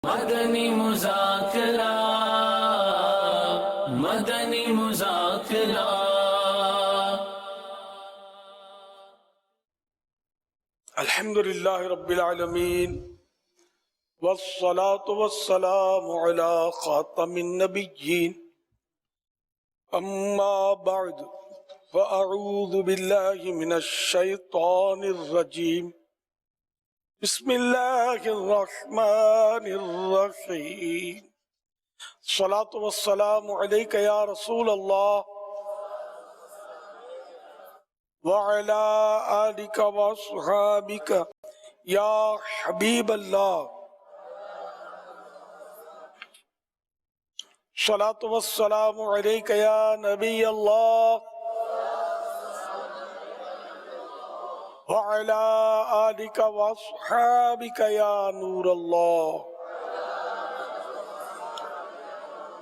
مدنی مذاکرہ، مدنی مذاکرہ۔ الحمد للہ رب العالمین والصلاة والسلام علی خاتم النبیین، اما بعد فاعوذ باللہ من الشیطان الرجیم، بسم اللہ الرحمن الرحیم۔ الصلاة والسلام علیک یا رسول اللہ وعلى آلك وصحابك یا حبیب اللہ۔ الصلاة والسلام علیک یا نبی اللہ وعلى آلك وصحابك یا نور اللہ۔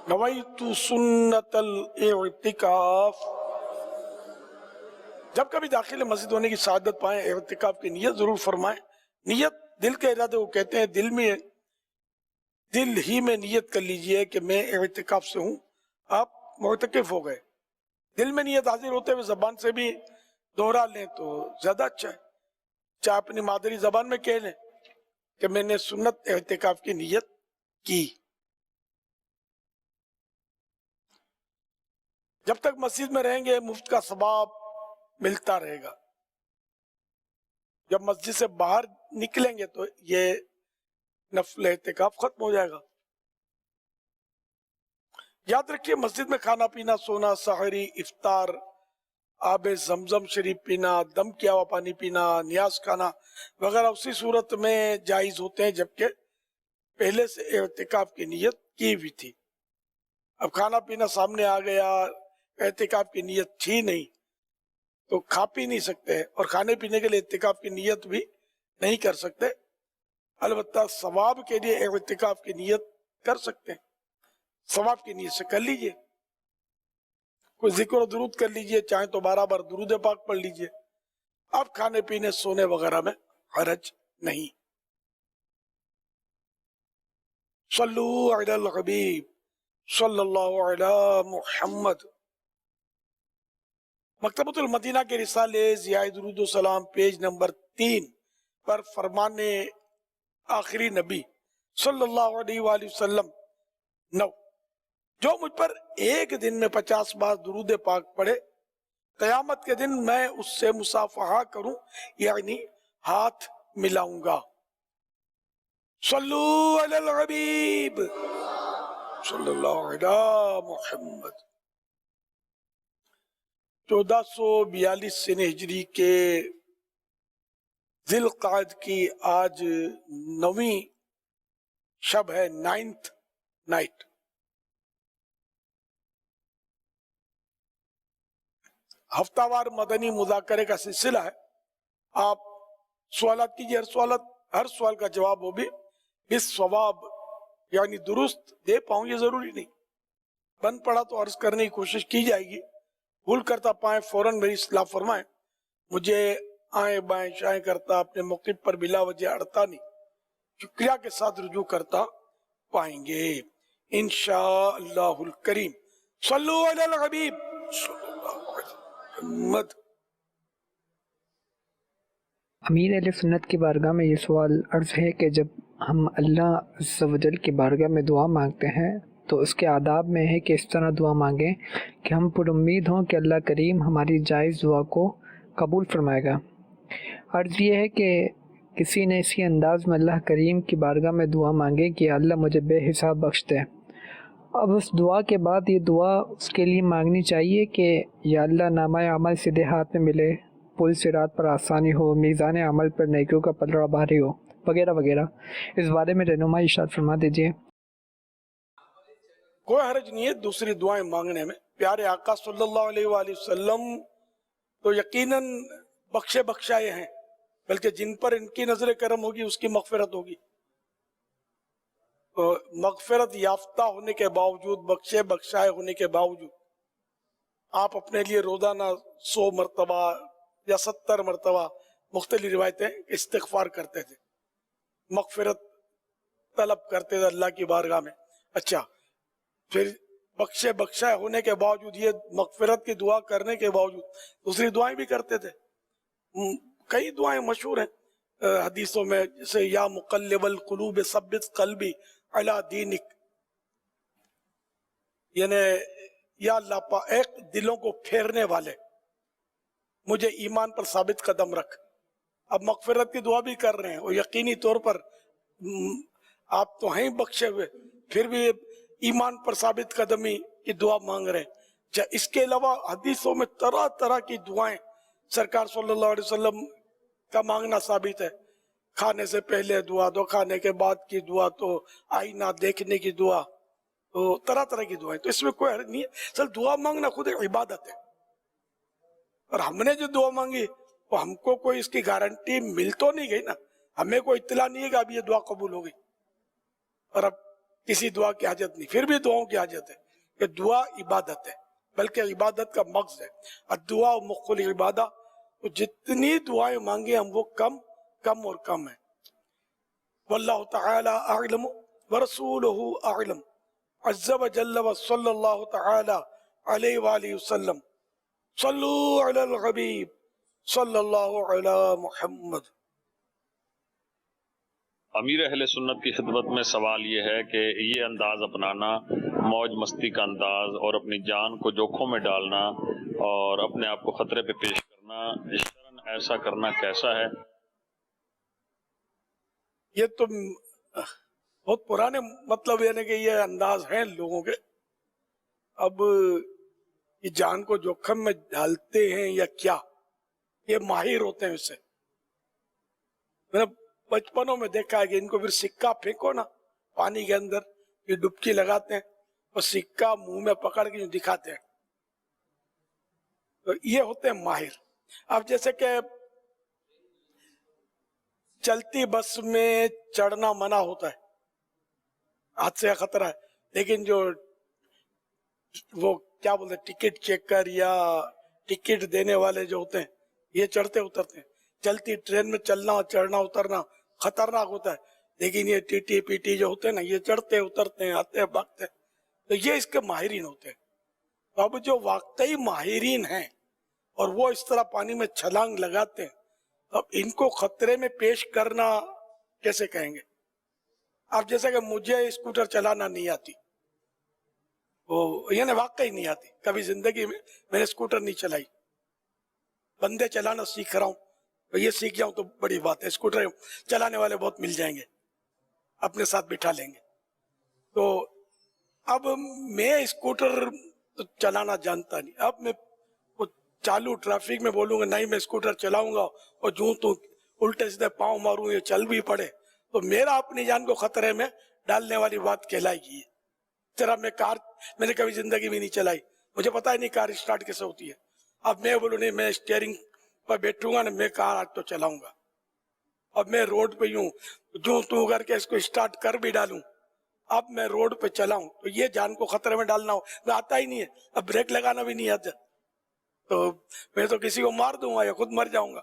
نویت سنت الاعتکاف۔ جب کبھی داخل مسجد ہونے کی سعادت پائیں، اعتکاف کی نیت ضرور فرمائیں۔ نیت دل کے ارادے کو کہتے ہیں۔ دل ہی میں نیت کر لیجئے کہ میں اعتکاف سے ہوں، آپ معتکف ہو گئے۔ دل میں نیت حاضر ہوتے ہوئے زبان سے بھی دوہرا لیں تو زیادہ اچھا ہے، چاہے اپنی مادری زبان میں کہہ لیں کہ میں نے سنت اعتکاف کی نیت کی۔ جب تک مسجد میں رہیں گے مفت کا ثواب ملتا رہے گا، جب مسجد سے باہر نکلیں گے تو یہ نفل اعتکاف ختم ہو جائے گا۔ یاد رکھیے، مسجد میں کھانا پینا، سونا، سحری، افطار، آب زمزم شریف پینا، دم کیا ہوا پانی پینا، نیاز کھانا وغیرہ اسی صورت میں جائز ہوتے ہیں جبکہ پہلے سے اعتکاف کی نیت کی ہوئی تھی۔ اب کھانا پینا سامنے آ گیا، اعتکاف کی نیت تھی نہیں تو کھا پی نہیں سکتے، اور کھانے پینے کے لیے اعتکاف کی نیت بھی نہیں کر سکتے۔ البتہ ثواب کے لیے اعتکاف کی نیت کر سکتے ہیں، ثواب کی نیت سے کر لیجئے، کوئی ذکر و درود کر لیجئے، چاہیں تو 12 بار درود پاک پڑھ لیجئے۔ اب کھانے پینے سونے وغیرہ میں حرج نہیں۔ صلو علی الحبیب صلی اللہ علی محمد۔ مکتبۃ المدینہ کے رسالے ضیاء درود و سلام پیج نمبر 3 پر فرمان آخری نبی صلی اللہ علیہ وآلہ وسلم 9، جو مجھ پر ایک دن میں 50 بار درود پاک پڑھے، قیامت کے دن میں اس سے مصافحہ کروں، یعنی ہاتھ ملاؤں گا۔ صلو علی الحبیب صلی اللہ علی محمد۔ 1442 ہجری کے ذی القعدہ کی آج 9ویں شب ہے، 9th نائٹ۔ ہفتہ وار مدنی مذاکرے کا سلسلہ ہے۔ آپ سوالات کیجئے، ہر سوال کا جواب وہ بھی بالصواب یعنی درست دے پاؤں یہ ضروری نہیں، بن پڑا تو عرض کرنے کی کوشش کی جائے گی، بھول کرتا پائیں فوراً میری اصلاح فرمائیں۔ مجھے آئیں بائیں شائیں کرتا اپنے موقف پر بلا وجہ اڑتا نہیں، شکریہ کے ساتھ رجوع کرتا پائیں گے انشاءاللہ الکریم۔ صلو علی الحبیب صلی اللہ علیہ محمد۔ امیر اہل سنت کی بارگاہ میں یہ سوال عرض ہے کہ جب ہم اللہ عز و جل کی بارگاہ میں دعا مانگتے ہیں تو اس کے آداب میں ہے کہ اس طرح دعا مانگیں کہ ہم پر امید ہوں کہ اللہ کریم ہماری جائز دعا کو قبول فرمائے گا۔ عرض یہ ہے کہ کسی نے اسی انداز میں اللہ کریم کی بارگاہ میں دعا مانگے کہ اللہ مجھے بے حساب بخش دے۔ اب اس دعا کے بعد یہ دعا اس کے لیے مانگنی چاہیے کہ یا اللہ نامہ عمل سیدھے ہاتھ میں ملے، پل صراط پر آسانی ہو، میزان عمل پر نیکیوں کا پلڑا بھاری ہو، وغیرہ وغیرہ۔ اس بارے میں رہنمائی ارشاد فرما دیجیے۔ کوئی حرج نہیں ہے دوسری دعائیں مانگنے میں۔ پیارے آقا صلی اللہ علیہ وآلہ وسلم تو یقیناً بخشے بخشائے ہیں، بلکہ جن پر ان کی نظر کرم ہوگی اس کی مغفرت ہوگی۔ مغفرت یافتہ ہونے کے باوجود، بخشے بخشائے ہونے کے باوجود، آپ اپنے لیے روزانہ 100 مرتبہ یا 70 مرتبہ مختلف روایتیں استغفار کرتے تھے، مغفرت طلب کرتے تھے اللہ کی بارگاہ میں. اچھا پھر بخشے ہونے کے باوجود, یہ مغفرت کی دعا کرنے کے باوجود دوسری دعائیں بھی کرتے تھے. کئی دعائیں مشہور ہیں حدیثوں میں, جیسے یا مقلب القلوب ثبت قلبی علی دینک, یعنی یا اللہ ایک دلوں کو پھیرنے والے مجھے ایمان پر ثابت قدم رکھ. اب مغفرت کی دعا بھی کر رہے ہیں اور یقینی طور پر آپ تو ہیں بخشے ہوئے, پھر بھی ایمان پر ثابت قدمی کی دعا مانگ رہے ہیں. اس کے علاوہ حدیثوں میں طرح طرح کی دعائیں سرکار صلی اللہ علیہ وسلم کا مانگنا ثابت ہے. کھانے سے پہلے دعا, تو کھانے کے بعد کی دعا, تو آئینہ دیکھنے کی دعا, تو طرح طرح کی دعائیں. تو اس میں کوئی حرج نہیں ہے, صرف دعا مانگنا خود ایک عبادت ہے. اور ہم نے جو دعا مانگی وہ ہم کو کوئی اس کی گارنٹی مل تو نہیں گئی نا, ہمیں کوئی اطلاع نہیں ہے کہ اب یہ دعا قبول ہو گئی اور اب کسی دعا کی حاجت نہیں. پھر بھی دعاؤں کی حاجت ہے کہ دعا عبادت ہے, بلکہ عبادت کا مغز ہے. الدعاء مخ العبادہ, تو جتنی دعائیں مانگے ہم وہ کم اور کم ہیں. واللہ تعالی اعلم ورسولہ اعلم عز وجل وصلی اللہ تعالی علیہ وآلہ وسلم. صلو علی الحبیب صلی اللہ علی محمد. امیر اہل سنت کی خدمت میں سوال یہ ہے کہ یہ انداز اپنانا, موج مستی کا انداز, اور اپنی جان کو جوکھوں میں ڈالنا اور اپنے آپ کو خطرے پہ پیش کرنا, شرعاً ایسا کرنا کیسا ہے؟ یہ تو بہت پرانے مطلب یعنی کہ یہ انداز ہیں لوگوں کے. اب یہ جان کو جوخم میں ڈالتے ہیں یا کیا, یہ ماہر ہوتے ہیں اس سے. میں نے بچپنوں میں دیکھا ہے کہ ان کو پھر سکہ پھینکو نا پانی کے اندر, یہ ڈبکی لگاتے ہیں اور سکہ منہ میں پکڑ کے دکھاتے ہیں. تو یہ ہوتے ہیں ماہر. اب جیسے کہ چلتی بس میں چڑھنا منع ہوتا ہے, حادثے کا خطرہ ہے, لیکن جو وہ کیا بولتے ہیں ٹکٹ چیکر یا ٹکٹ دینے والے جو ہوتے ہیں یہ چڑھتے اترتے ہیں. چلتی ٹرین میں چلنا چڑھنا اترنا خطرناک ہوتا ہے, لیکن یہ ٹی ٹی پی ٹی جو ہوتے ہیں نا یہ چڑھتے اترتے ہیں, آتے بھاگتے ہیں, تو یہ اس کے ماہرین ہوتے ہیں. تو اب جو واقعی ماہرین ہیں اور وہ اس طرح پانی میں چھلانگ لگاتے ہیں, اب ان کو خطرے میں پیش کرنا کیسے کہیں گے؟ اب جیسے کہ مجھے اسکوٹر چلانا نہیں آتی, وہ یعنی واقعی نہیں آتی, کبھی زندگی میں میں نے اسکوٹر نہیں چلائی, بندے چلانا سیکھ رہا ہوں, تو یہ سیکھ جاؤں تو بڑی بات ہے. اسکوٹر چلانے والے بہت مل جائیں گے, اپنے ساتھ بٹھا لیں گے. تو اب میں اسکوٹر تو چلانا جانتا نہیں. اب میں چالو ٹریفک میں بولوں گا نہیں میں اسکوٹر چلاؤں گا اور جو تو الٹے سیدھے پاؤں ماروں یہ چل بھی پڑے, تو میرا اپنی جان کو خطرے میں ڈالنے والی بات کہلائے گی. طرح میں کار میں نے کبھی زندگی میں نہیں چلائی, مجھے پتا ہی نہیں کار اسٹارٹ کیسے ہوتی ہے. اب میں بولوں نہیں میں اسٹیئرنگ پر بیٹھوں گا نا, میں کار آج تو چلاؤں گا. اب میں روڈ پہ یوں جو تو کر کے اس کو اسٹارٹ کر بھی ڈالوں, اب میں روڈ پہ چلاؤں تو یہ جان کو خطرے میں ڈالنا ہو, میں آتا ہی نہیں ہے. اب بریک لگانا بھی نہیں آتا, تو میں تو کسی کو مار دوں گا یا خود مر جاؤں گا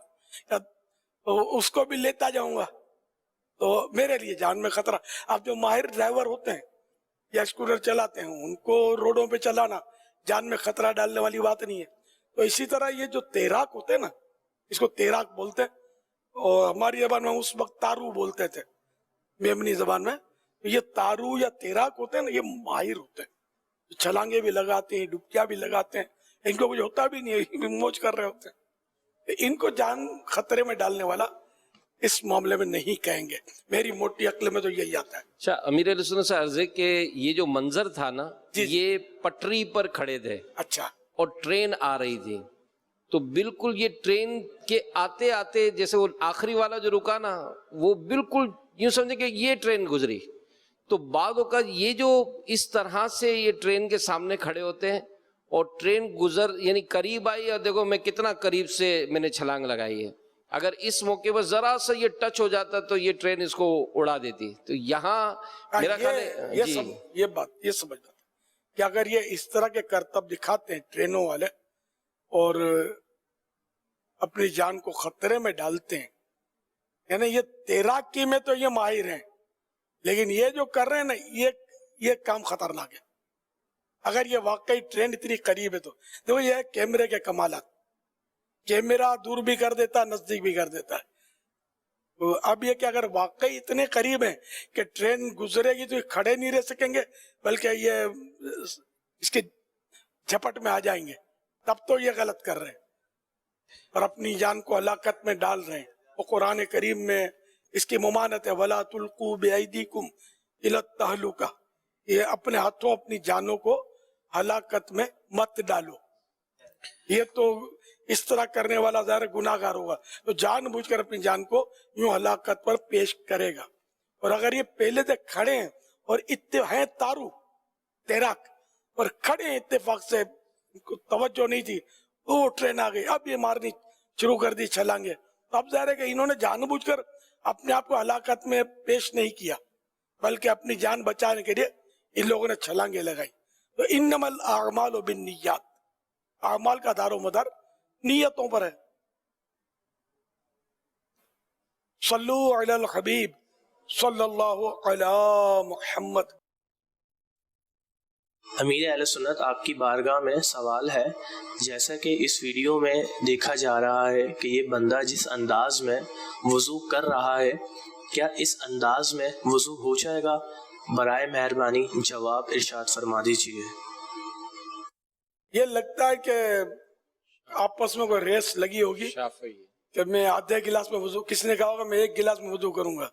یا اس کو بھی لیتا جاؤں گا, تو میرے لیے جان میں خطرہ. اب جو ماہر ڈرائیور ہوتے ہیں یا اسکوٹر چلاتے ہیں ان کو روڈوں پہ چلانا جان میں خطرہ ڈالنے والی بات نہیں ہے. تو اسی طرح یہ جو تیراک ہوتے ہیں نا, اس کو تیراک بولتے ہیں, اور ہماری زبان میں اس وقت تارو بولتے تھے, میمنی زبان میں. یہ تارو یا تیراک ہوتے ہیں نا, یہ ماہر ہوتے ہیں, چھلانگے بھی لگاتے ہیں, ڈبکیاں بھی لگاتے ہیں, ان کو کچھ ہوتا بھی نہیں ہے, موج کر رہے ہوتے ہیں. ان کو جان خطرے میں ڈالنے والا اس معاملے میں نہیں کہیں گے. میری موٹی عقل میں تو یہی آتا ہے. اچھا امیر علیہ سنت سے عرض ہے کہ یہ جو منظر تھا نا, یہ پٹری پر کھڑے تھے, اچھا, اور ٹرین آ رہی تھی, تو بالکل یہ ٹرین کے آتے آتے جیسے وہ آخری والا جو رکا نا, وہ بالکل یوں سمجھے کہ یہ ٹرین گزری. تو بعد اوقات یہ جو اس طرح سے یہ ٹرین کے سامنے کھڑے ہوتے ہیں اور ٹرین گزر یعنی قریب آئی, اور دیکھو میں کتنا قریب سے میں نے چھلانگ لگائی ہے, اگر اس موقع پر ذرا سا یہ ٹچ ہو جاتا تو یہ ٹرین اس کو اڑا دیتی. تو یہاں میرا خیال ہے یہ بات یہ سمجھنا تھا کہ اگر یہ اس طرح کے کرتب دکھاتے ہیں ٹرینوں والے اور اپنی جان کو خطرے میں ڈالتے ہیں, یعنی یہ تیراکی میں تو یہ ماہر ہیں, لیکن یہ جو کر رہے ہیں نا یہ کام خطرناک ہے. اگر یہ واقعی ٹرین اتنی قریب ہے تو دیکھو یہ ہے کیمرے کے کمالات. کیمرہ دور بھی کر دیتا ہے، نزدیک بھی کر دیتا ہے. اب یہ کہ اگر واقعی اتنے قریب ہیں کہ ٹرین گزرے گی تو یہ کھڑے نہیں رہ سکیں گے بلکہ یہ اس کے جھپٹ میں آ جائیں گے، تب تو یہ غلط کر رہے ہیں اور اپنی جان کو ہلاکت میں ڈال رہے ہیں. اور قرآن کریم میں اس کی ممانت ہے وَلَا تُلْقُوا بِأَيْدِيكُمْ إِلَى التَّهْلُكَةِ، یہ اپنے ہاتھوں اپنی جانوں کو ہلاکت میں مت ڈالو. یہ تو اس طرح کرنے والا ظاہر گناہ گار ہوگا تو جان بوجھ کر اپنی جان کو یوں ہلاکت پر پیش کرے گا. اور اگر یہ پہلے سے کھڑے ہیں اور ہیں تارو تیراک اور کھڑے ہیں اتفاق سے، توجہ نہیں تھی، وہ ٹرین آ گئی، اب یہ مارنی شروع کر دی چھلانگے، تو اب ظاہر ہے کہ انہوں نے جان بوجھ کر اپنے آپ کو ہلاکت میں پیش نہیں کیا بلکہ اپنی جان بچانے کے لیے ان لوگوں نے چھلانگے لگائی. تو انما الاعمال بالنیات، اعمال کا دار و مدار نیتوں پر ہے. صلو علی الحبیب صلی اللہ علی محمد. امیر اہل سنت، آپ کی بارگاہ میں سوال ہے، جیسا کہ اس ویڈیو میں دیکھا جا رہا ہے کہ یہ بندہ جس انداز میں وضو کر رہا ہے، کیا اس انداز میں وضو ہو جائے گا؟ برائے مہربانی جواب ارشاد فرما دیجیے. یہ لگتا ہے کہ آپس میں کوئی ریس لگی ہوگی کہ میں آدھے گلاس میں وضو، کسی نے کہا ہوگا میں ایک گلاس میں وضو کروں گا،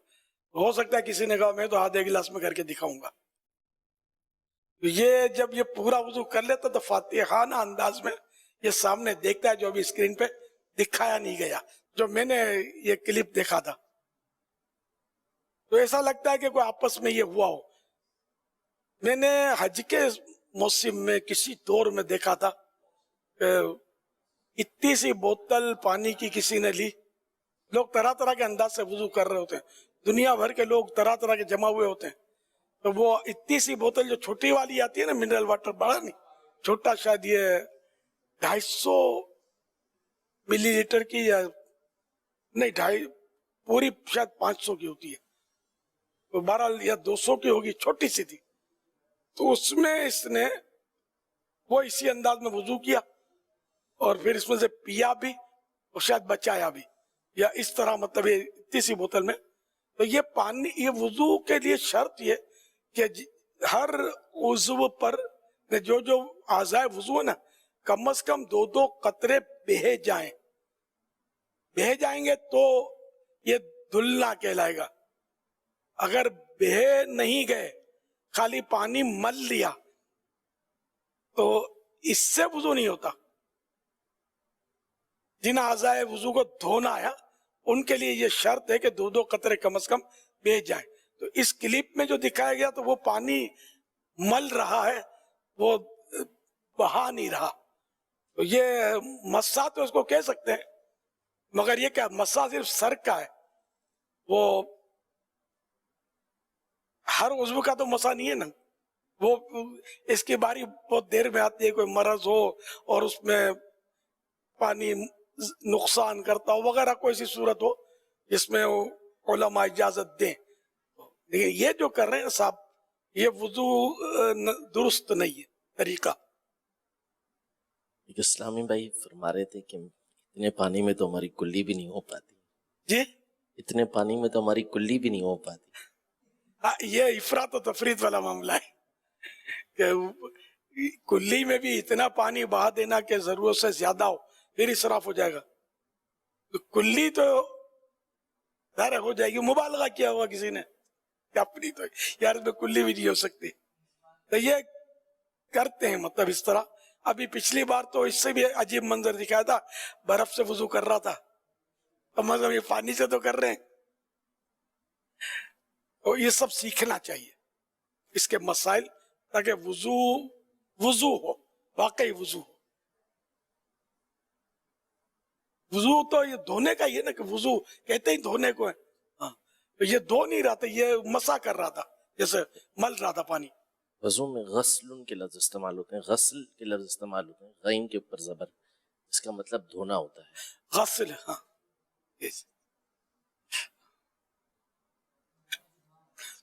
ہو سکتا ہے کسی نے کہا میں تو آدھے گلاس میں کر کے دکھاؤں گا. یہ جب یہ پورا وضو کر لیتا تو فاتحانہ انداز میں یہ سامنے دیکھتا ہے جو ابھی اسکرین پہ دکھایا نہیں گیا، جو میں نے یہ کلپ دیکھا تھا. تو ایسا لگتا ہے کہ کوئی آپس میں یہ ہوا ہو. میں نے حج کے موسم میں کسی دور میں دیکھا تھا کہ اتنی سی بوتل پانی کی کسی نے لی، لوگ طرح طرح کے انداز سے وضو کر رہے ہوتے ہیں، دنیا بھر کے لوگ طرح طرح کے جمع ہوئے ہوتے ہیں. تو وہ اتنی سی بوتل جو چھوٹی والی آتی ہے نا منرل واٹر، بڑا نہیں چھوٹا، شاید یہ 250 ملی لیٹر کی یا نہیں، پوری شاید 500 کی ہوتی ہے، تو 12 یا 200 کی ہوگی، چھوٹی سی تھی. تو اس میں اس نے وہ اسی انداز میں وضو کیا اور پھر اس میں سے پیا بھی اور شاید بچایا بھی، یا اس طرح، مطلب یہ اتنی سی بوتل میں. تو یہ پانی، یہ وضو کے لیے شرط یہ کہ ہر عضو پر جو اعضاء وضو ہے نا، کم از کم 2 قطرے بہے جائیں. بہے جائیں گے تو یہ دھلنا کہلائے گا. اگر بہے نہیں گئے، خالی پانی مل لیا، تو اس سے وضو نہیں ہوتا. جن اعضاء وضو کو دھونا ہے ان کے لیے یہ شرط ہے کہ 2 قطرے کم از کم بہہ جائیں. تو اس کلپ میں جو دکھایا گیا تو وہ پانی مل رہا ہے، وہ بہا نہیں رہا. تو یہ مسا تو اس کو کہہ سکتے ہیں، مگر یہ کیا مسا صرف سر کا ہے، وہ ہر عضو کا تو مسا نہیں ہے نا. وہ اس کی باری بہت دیر میں آتی ہے، کوئی مرض ہو اور اس میں پانی نقصان کرتا ہو وغیرہ، کوئی سی صورت ہو جس میں علماء اجازت دیں. لیکن یہ جو کر رہے ہیں صاحب، یہ وضو درست نہیں ہے طریقہ. ایک اسلامی بھائی فرما رہے تھے کہ اتنے پانی میں تو ہماری کلی بھی نہیں ہو پاتی. جی، اتنے پانی میں تو ہماری کلی بھی نہیں ہو پاتی. ہاں، یہ افراط و تفریط والا معاملہ ہے کہ کلی میں بھی اتنا پانی بہا دینا کہ ضرورت سے زیادہ ہو، پھر اسراف ہو جائے گا. تو کلی تو ظاہر ہو جائے گی، مبالغہ کیا ہوا کسی نے کہ اپنی تو یار اس میں کلی بھی نہیں ہو سکتی. تو یہ کرتے ہیں مطلب اس طرح. ابھی پچھلی بار تو اس سے بھی عجیب منظر دکھایا تھا، برف سے وضو کر رہا تھا، تو مطلب یہ پانی سے تو کر رہے ہیں. تو یہ سب سیکھنا چاہیے، اس کے مسائل، تاکہ وضو ہو، واقعی وضو ہو. وضو تو یہ دھونے کا ہی ہے نا، کہ وضو کہتے ہی دھونے کو ہے. ہاں، تو یہ دھو نہیں رہا تھا، یہ مسا کر رہا تھا، جیسے مل رہا تھا پانی. وضو میں غسل کے لفظ استعمال ہوتے ہیں، غسل کے لفظ استعمال ہوتے ہیں، غین کے اوپر زبر، اس کا مطلب دھونا ہوتا ہے. غسل، ہاں.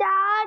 4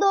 2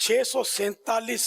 647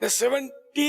70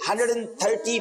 130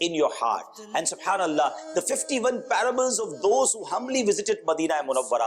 in your heart. And subhanallah, the 51 parables of those who humbly visited Madina Munawwara,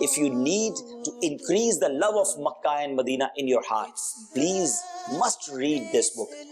If you need to increase the love of Makkah and Medina in your heart, please must read this book.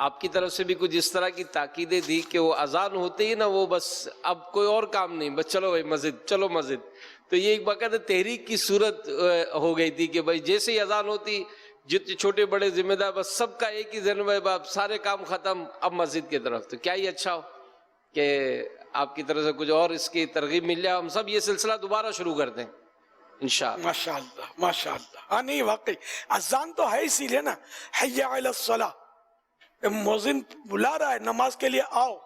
آپ کی طرف سے بھی کچھ اس طرح کی تاکیدیں دی کہ وہ اذان ہوتے ہی نا وہ بس اب کوئی اور کام نہیں، بس چلو بھائی مسجد، چلو مسجد. تو یہ ایک باقاعدہ تحریک کی صورت ہو گئی تھی کہ بھائی جیسے ہی اذان ہوتی جتنے چھوٹے بڑے ذمہ دار بس سب کا ایک ہی ذہن میں باپ سارے کام ختم اب مسجد کی طرف. تو کیا ہی اچھا ہو کہ آپ کی طرف سے کچھ اور اس کی ترغیب مل جائے، ہم سب یہ سلسلہ دوبارہ شروع کر دیں انشاءاللہ. ماشاءاللہ ماشاءاللہ. ہاں نہیں واقعی اذان تو ہے اسی لیے نا، حی علی الصلاۃ، مؤذن بلا رہا ہے نماز کے لیے آؤ،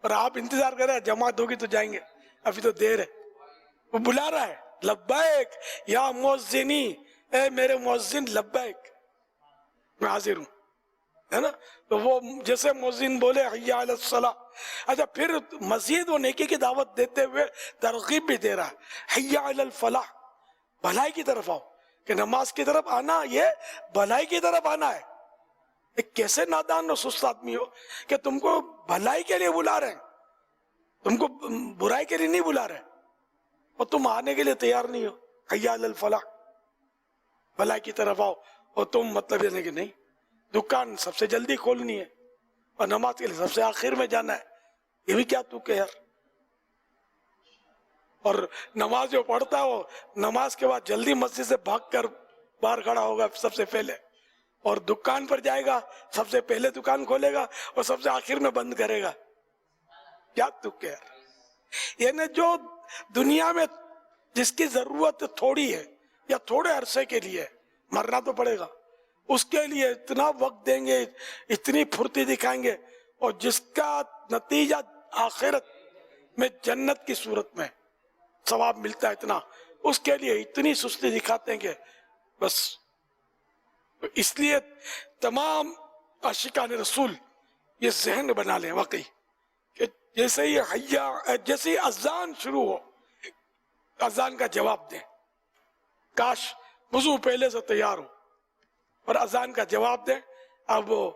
اور آپ انتظار کر رہے ہیں جماعت ہوگی تو جائیں گے، ابھی تو دیر ہے. وہ بلا رہا ہے لبیک یا مؤذنی، اے میرے مؤذن لبیک، میں حاضر ہوں، ہے نا. تو وہ جیسے مؤذن بولے حی علی الصلاۃ، اچھا پھر مزید وہ نیکی کی دعوت دیتے ہوئے ترغیب بھی دے رہا ہے، حی علی الفلاح، بھلائی کی طرف آؤ، کہ نماز کی طرف آنا یہ بھلائی کی طرف آنا ہے. ایک کیسے نادان اور سست آدمی ہو کہ تم کو بھلائی کے لیے بلا رہے ہیں، تم کو برائی کے لیے نہیں بلا رہے، اور تم آنے کے لیے تیار نہیں ہو. حی علی الفلاح، بھلائی کی طرف آؤ، اور تم مطلب یہ نہیں کہ نہیں دکان سب سے جلدی کھولنی ہے اور نماز کے لیے سب سے آخر میں جانا ہے. یہ بھی کیا تو کہ یار. اور نماز جو پڑھتا ہے وہ نماز کے بعد جلدی مسجد سے بھاگ کر باہر کھڑا ہوگا سب سے پہلے، اور دکان پر جائے گا سب سے پہلے دکان کھولے گا اور سب سے آخر میں بند کرے گا. کیا تو کہ یار. یعنی جو دنیا میں جس کی ضرورت تھوڑی ہے یا تھوڑے عرصے کے لیے، مرنا تو پڑے گا، اس کے لیے اتنا وقت دیں گے، اتنی پھرتی دکھائیں گے، اور جس کا نتیجہ آخرت میں جنت کی صورت میں ثواب ملتا ہے اتنا، اس کے لیے اتنی سستی دکھاتے ہیں کہ بس. اس لیے تمام عاشقان رسول یہ ذہن بنا لیں واقعی کہ جیسے ہی اذان شروع ہو اذان کا جواب دیں. کاش وضو پہلے سے تیار ہو اور اذان کا جواب دیں. اب وہ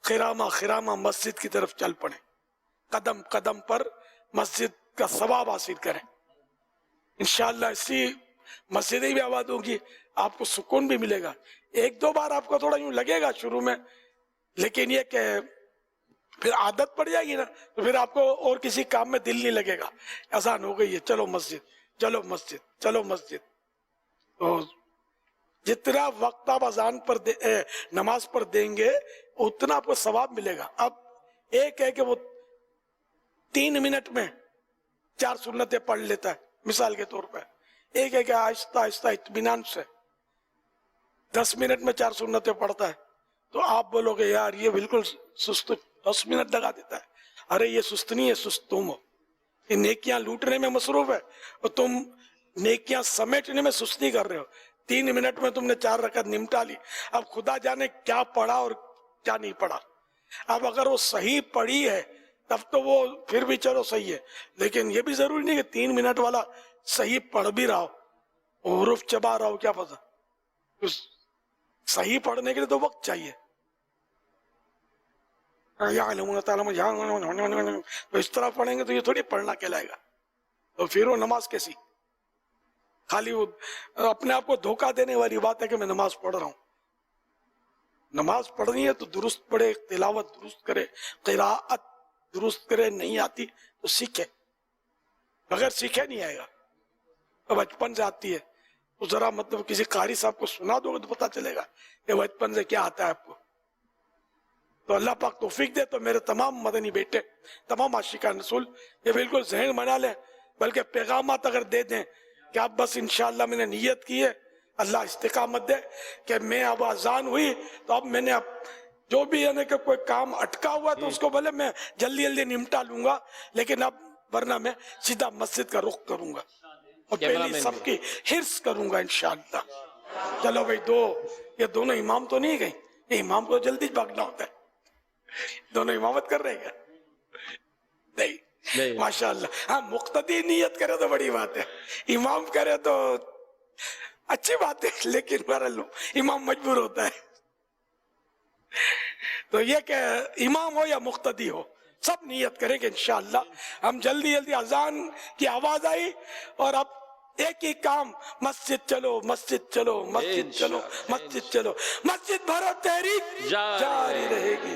خرامہ مسجد کی طرف چل پڑیں، قدم قدم پر مسجد کا ثواب حاصل کریں. انشاءاللہ اسی مسجدیں بھی آباد ہوگی، آپ کو سکون بھی ملے گا. ایک دو بار آپ کو تھوڑا یوں لگے گا شروع میں، لیکن یہ کہ پھر عادت پڑ جائے گی نا، تو پھر آپ کو اور کسی کام میں دل نہیں لگے گا. اذان ہو گئی ہے، چلو مسجد، چلو مسجد، چلو مسجد. تو جتنا وقت آپ اذان پر نماز پر دیں گے اتنا آپ کو ثواب ملے گا. اب ایک ہے کہ وہ 3 منٹ میں 4 سنتیں پڑھ لیتا ہے مثال کے طور پہ، ایک ہے کہ آہستہ آہستہ اطمینان سے 10 منٹ میں 4 سنتیں پڑھتا ہے. تو آپ بولو گے یار یہ بالکل سست، 10 منٹ لگا دیتا ہے. ارے یہ سست نہیں ہے، سست تم ہو. یہ نیکیاں لوٹنے میں مصروف ہے اور تم نیکیاں سمیٹنے میں سستی کر رہے ہو. 3 منٹ میں تم نے 4 رکعت نمٹا لی. اب خدا جانے کیا پڑھا اور کیا نہیں پڑھا. اب اگر وہ صحیح پڑھی ہے تب تو وہ پھر بھی چلو صحیح ہے، لیکن یہ بھی ضروری نہیں کہ 3 منٹ والا صحیح پڑھ بھی رہا ہو، حروف چبا رہا ہو، کیا پتا. صحیح پڑھنے کے لیے تو وقت چاہیے. تو اس طرح پڑھیں گے تو یہ تھوڑی پڑھنا کہلائے گا. تو پھر وہ نماز کیسی؟ خالی وہ اپنے آپ کو دھوکہ دینے والی بات ہے کہ میں نماز پڑھ رہا ہوں. نماز پڑھنی ہے تو درست پڑھے، تلاوت درست کرے، قراءت درست کرے. نہیں آتی تو سیکھے، بغیر سیکھے نہیں آئے گا. تو بچپن سے آتی ہے تو ذرا مطلب کسی قاری صاحب کو سنا دو گے تو پتا چلے گا کہ بچپن سے کیا آتا ہے آپ کو. تو اللہ پاک توفیق دے. تو میرے تمام مدنی بیٹے، تمام عاشقان رسول یہ بالکل ذہن بنا لیں، بلکہ پیغامات اگر دے دیں کہ اب بس انشاءاللہ میں نے نیت کی ہے، اللہ استقامت دے کہ میں اب اذان ہوئی تو اب میں نے اب جو بھی یعنی کہ کوئی کام اٹکا ہوا تو اس کو بھلے میں جلدی جلدی نمٹا لوں گا، لیکن اب ورنہ میں سیدھا مسجد کا رخ کروں گا اور پہلی سب کی حرص کروں گا انشاءاللہ. چلو بھائی یہ دونوں امام تو نہیں گئی، یہ امام کو جلدی بھاگنا ہوتا ہے. دونوں امامت کر رہے ہیں نہیں ماشاءاللہ. ہاں مقتدی نیت کرے تو بڑی بات ہے، امام کرے تو اچھی بات ہے، لیکن بہرحال امام مجبور ہوتا ہے. تو یہ کہ امام ہو یا مقتدی ہو سب نیت کریں کہ انشاءاللہ ہم جلدی جلدی اذان کی آواز آئی اور اب ایک ہی کام، مسجد چلو مسجد چلو مسجد چلو مسجد چلو، مسجد بھرو تحریک جاری رہے گی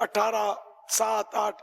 18, 7, 8,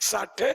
60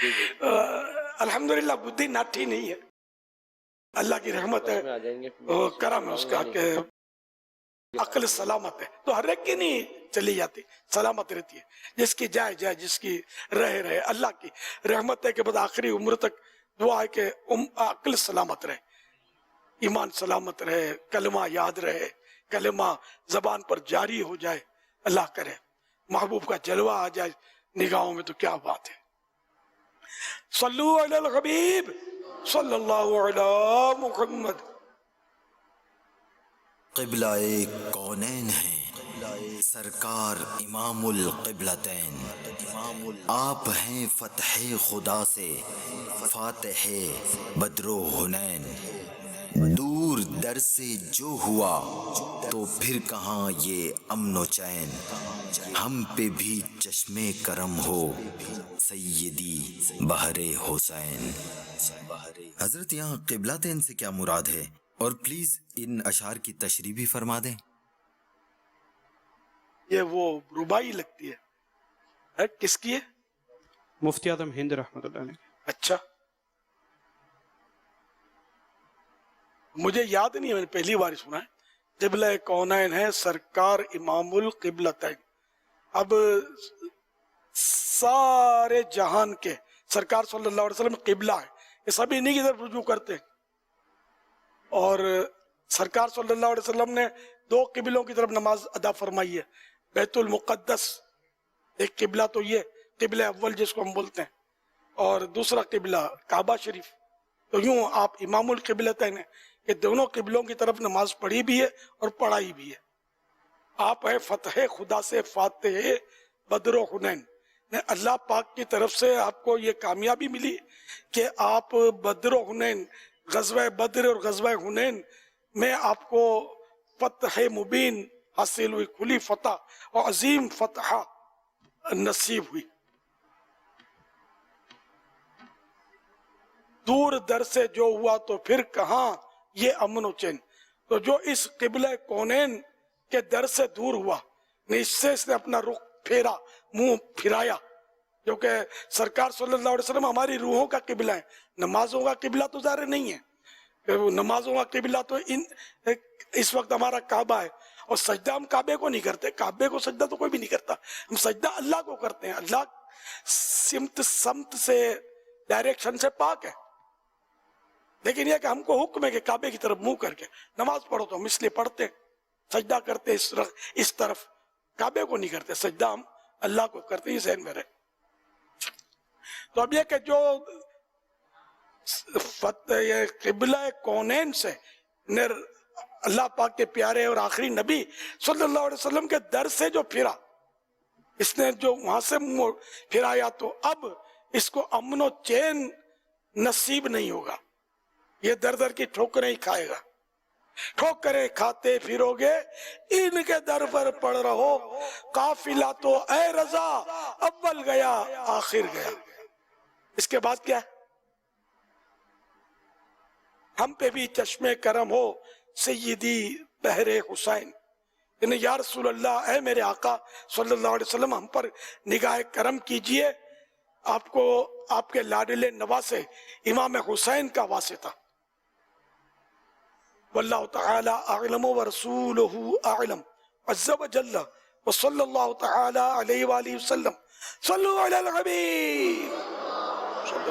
الحمدللہ بدھی ناٹھی نہیں ہے، اللہ کی رحمت ہے، کرم ہے اس کا کہ عقل سلامت ہے، تو ہر ایک کی نہیں چلی جاتی، سلامت رہتی ہے، جس کی جائے جائے، جس کی رہے اللہ کی رحمت ہے کہ بس آخری عمر تک دعا ہے کہ عقل سلامت رہے، ایمان سلامت رہے، کلمہ یاد رہے، کلمہ زبان پر جاری ہو جائے، اللہ کرے محبوب کا جلوہ آ جائے نگاہوں میں، تو کیا بات ہے۔ صلو علی الحبیب صلی اللہ علی محمد۔ قبلہ کونین ہیں سرکار امام القبلتین، آپ ہیں فتح خدا سے فاتح بدر و حنین، دور در سے جو ہوا تو پھر کہاں یہ امن و چین، ہم پہ بھی چشم کرم ہو سیدی بہر حسین۔ حضرت یہاں قبلتین سے کیا مراد ہے، اور پلیز ان اشعار کی تشریح بھی فرما دیں۔ یہ وہ ربائی لگتی ہے، کس کی ہے؟ مفتی اعظم ہند رحمۃ اللہ علیہ۔ اچھا، مجھے یاد نہیں ہے، میں نے پہلی بار سنا ہے۔ قبلہ کونین ہے سرکار امام القبلتین، اب سارے جہان کے سرکار صلی اللہ علیہ وسلم قبلہ ہے، یہ سب انہی کی طرف رجوع کرتے ہیں، اور سرکار صلی اللہ علیہ وسلم نے دو قبلوں کی طرف نماز ادا فرمائی ہے، بیت المقدس ایک قبلہ تو یہ قبلہ اول جس کو ہم بولتے ہیں، اور دوسرا قبلہ کعبہ شریف، تو یوں آپ امام القبلتین ہیں کہ دونوں قبلوں کی طرف نماز پڑھی بھی ہے اور پڑھائی بھی ہے۔ آپ ہیں فتح خدا سے فاتح بدر و حنین، اللہ پاک کی طرف سے آپ کو یہ کامیابی ملی کہ آپ بدر و حنین، غزوہ بدر اور غزوہ حنین میں آپ کو فتح مبین حاصل ہوئی، کھلی فتح اور عظیم فتح نصیب ہوئی۔ دور در سے جو ہوا تو پھر کہاں یہ امن و چین، تو جو اس قبلہ کونین کے در سے دور ہوا، اس سے اس نے اپنا رخ پھیرا، منہ پھرایا، جو کہ سرکار صلی اللہ علیہ وسلم ہماری روحوں کا قبلہ ہے، نمازوں کا قبلہ تو ظاہر نہیں ہے، نمازوں کا قبلہ تو اس وقت ہمارا کعبہ ہے، اور سجدہ ہم کعبے کو نہیں کرتے، کعبے کو سجدہ تو کوئی بھی نہیں کرتا، ہم سجدہ اللہ کو کرتے ہیں، اللہ سمت سے ڈائریکشن سے پاک ہے، لیکن یہ کہ ہم کو حکم ہے کہ کعبے کی طرف منہ کر کے نماز پڑھو، تو ہم اس لیے پڑھتے ہیں، سجدہ کرتے اس طرف، کعبے کو نہیں کرتے، سجدہ ہم اللہ کو کرتے ہیں، یہ ذہن میں رہے۔ تو اب یہ کہ جو یہ قبلہ کونین سے اللہ پاک کے پیارے اور آخری نبی صلی اللہ علیہ وسلم کے در سے جو پھرا، اس نے جو وہاں سے پھرایا، تو اب اس کو امن و چین نصیب نہیں ہوگا، یہ در در کی ٹھوکریں ہی کھائے گا، ٹھوکریں کھاتے پھرو گے ان کے در پر پڑ رہو، قافلہ تو اے رضا اول گیا آخر گیا۔ اس کے بعد کیا ہے؟ ہم پہ بھی چشم کرم ہو سیدی بہر حسین، یعنی یا رسول اللہ، اے میرے آقا صلی اللہ علیہ وسلم، ہم پر نگاہ کرم کیجئے، آپ کو آپ کے لاڈلے نواسے امام حسین کا واسطہ۔ واللہ تعالی اعلم ورسولہ اعلم عز وجل وصلی اللہ تعالی علیہ وآلہ وسلم۔ صلو علی الحبیب۔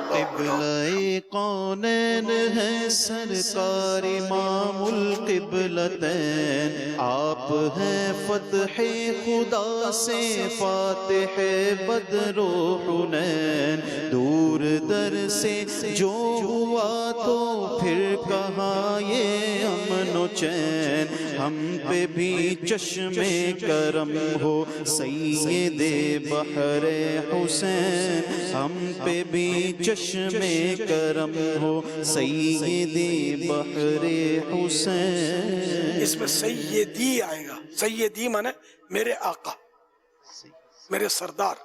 قبلہ کونین ہے سرکار امام القبلتین، آپ ہیں فتح خدا سے فاتح بدر و حنین، دور در سے جو ہوا تو پھر کہاں یہ امن و چین، ہم پہ بھی چشم کرم ہو سید بحر حسین، ہم پہ بھی چشم کرم ہو سید بحر حسین۔ اس میں سیدی آئے گا، سیدی مانے میرے آقا، میرے سردار،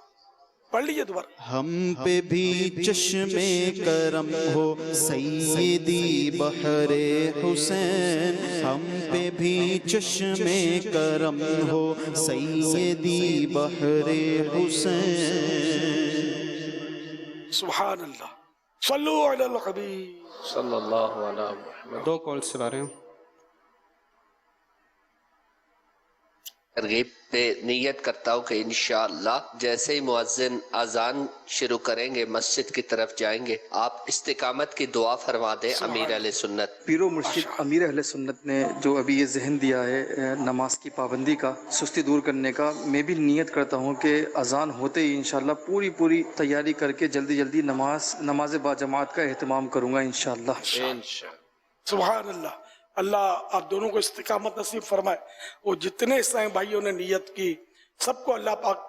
پڑھ لیجئے دوبارہ۔ ہم پہ بھی چشم کرم ہو سیدی بحر حسین، ہم پہ بھی چشم کرم ہو سیدی بحر حسین۔ سبحان اللہ. صلو علی الحبیب صلی اللہ علیہ محمد. 2 کالز چلا رہے ہیں. ترغیب پہ نیت کرتا ہوں کہ انشاءاللہ جیسے ہی مؤذن اذان شروع کریں گے مسجد کی طرف جائیں گے آپ استقامت کی دعا فرما دیں. امیر اہل سنت پیر و مرشد امیر اہل سنت نے جو ابھی یہ ذہن دیا ہے نماز کی پابندی کا، سستی دور کرنے کا، میں بھی نیت کرتا ہوں کہ اذان ہوتے ہی انشاءاللہ پوری تیاری کر کے جلدی نماز با جماعت کا اہتمام کروں گا انشاءاللہ. سبحان اللہ. اللہ آپ دونوں کو استقامت نصیب فرمائے. وہ جتنے اسلامی بھائیوں نے نیت کی سب کو اللہ پاک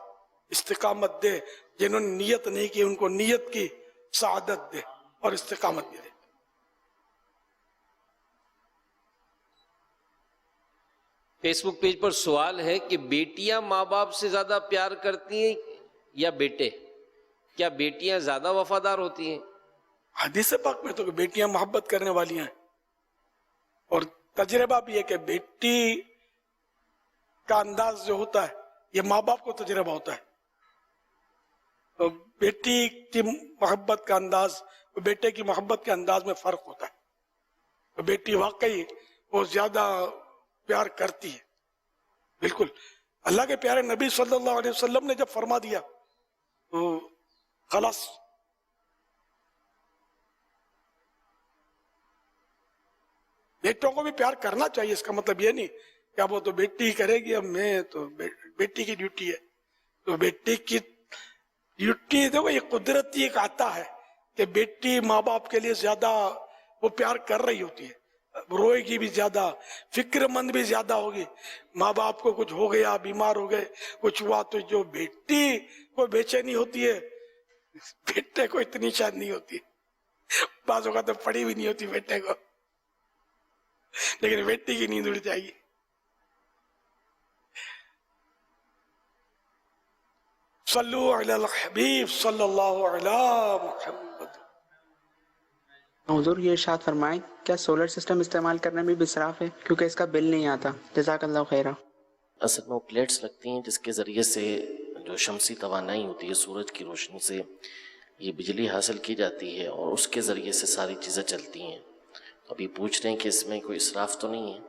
استقامت دے. جنہوں نے نیت نہیں کی ان کو نیت کی سعادت دے اور استقامت بھی دے. فیس بک پیج پر سوال ہے کہ بیٹیاں ماں باپ سے زیادہ پیار کرتی ہیں یا بیٹے؟ کیا بیٹیاں زیادہ وفادار ہوتی ہیں؟ حدیث پاک میں تو کہ بیٹیاں محبت کرنے والی ہیں، اور تجربہ بھی ہے کہ بیٹی کا انداز جو ہوتا ہے یہ ماں باپ کو تجربہ ہوتا ہے. تو بیٹی کی محبت کا انداز بیٹے کی محبت کے انداز میں فرق ہوتا ہے. تو بیٹی واقعی وہ زیادہ پیار کرتی ہے. بالکل اللہ کے پیارے نبی صلی اللہ علیہ وسلم نے جب فرما دیا تو خلاص. بیٹوں کو بھی پیار کرنا چاہیے، اس کا مطلب یہ نہیں کہ اب وہ تو بیٹی کرے گی، اب میں تو بیٹی کی ڈیوٹی ہے. تو بیٹی کی ڈیوٹی دیکھو یہ قدرتی ایک عطا ہے کہ بیٹی ماں باپ کے لیے زیادہ وہ پیار کر رہی ہوتی ہے، روئے گی بھی زیادہ، فکر مند بھی زیادہ ہوگی. ماں باپ کو کچھ ہو گیا، بیمار ہو گئے، کچھ ہوا تو جو بیٹی کو بے چینی ہوتی ہے بیٹے کو اتنی شاید نہیں ہوتی. بعض اوقات تو پڑی بھی نہیں ہوتی بیٹے کو، لیکن بیٹی کی نیند اڑ جائے گی. صلو علی الحبیب صلی اللہ علی محمد. حضور یہ ارشاد فرمائیں کیا سولر سسٹم استعمال کرنے میں بھی اسراف ہے کیونکہ اس کا بل نہیں آتا؟ جزاک اللہ خیرہ. اصل میں وہ پلیٹس لگتی ہیں جس کے ذریعے سے جو شمسی توانائی ہوتی ہے سورج کی روشنی سے یہ بجلی حاصل کی جاتی ہے اور اس کے ذریعے سے ساری چیزیں چلتی ہیں. ابھی پوچھ رہے ہیں کہ اس میں کوئی اسراف تو نہیں ہے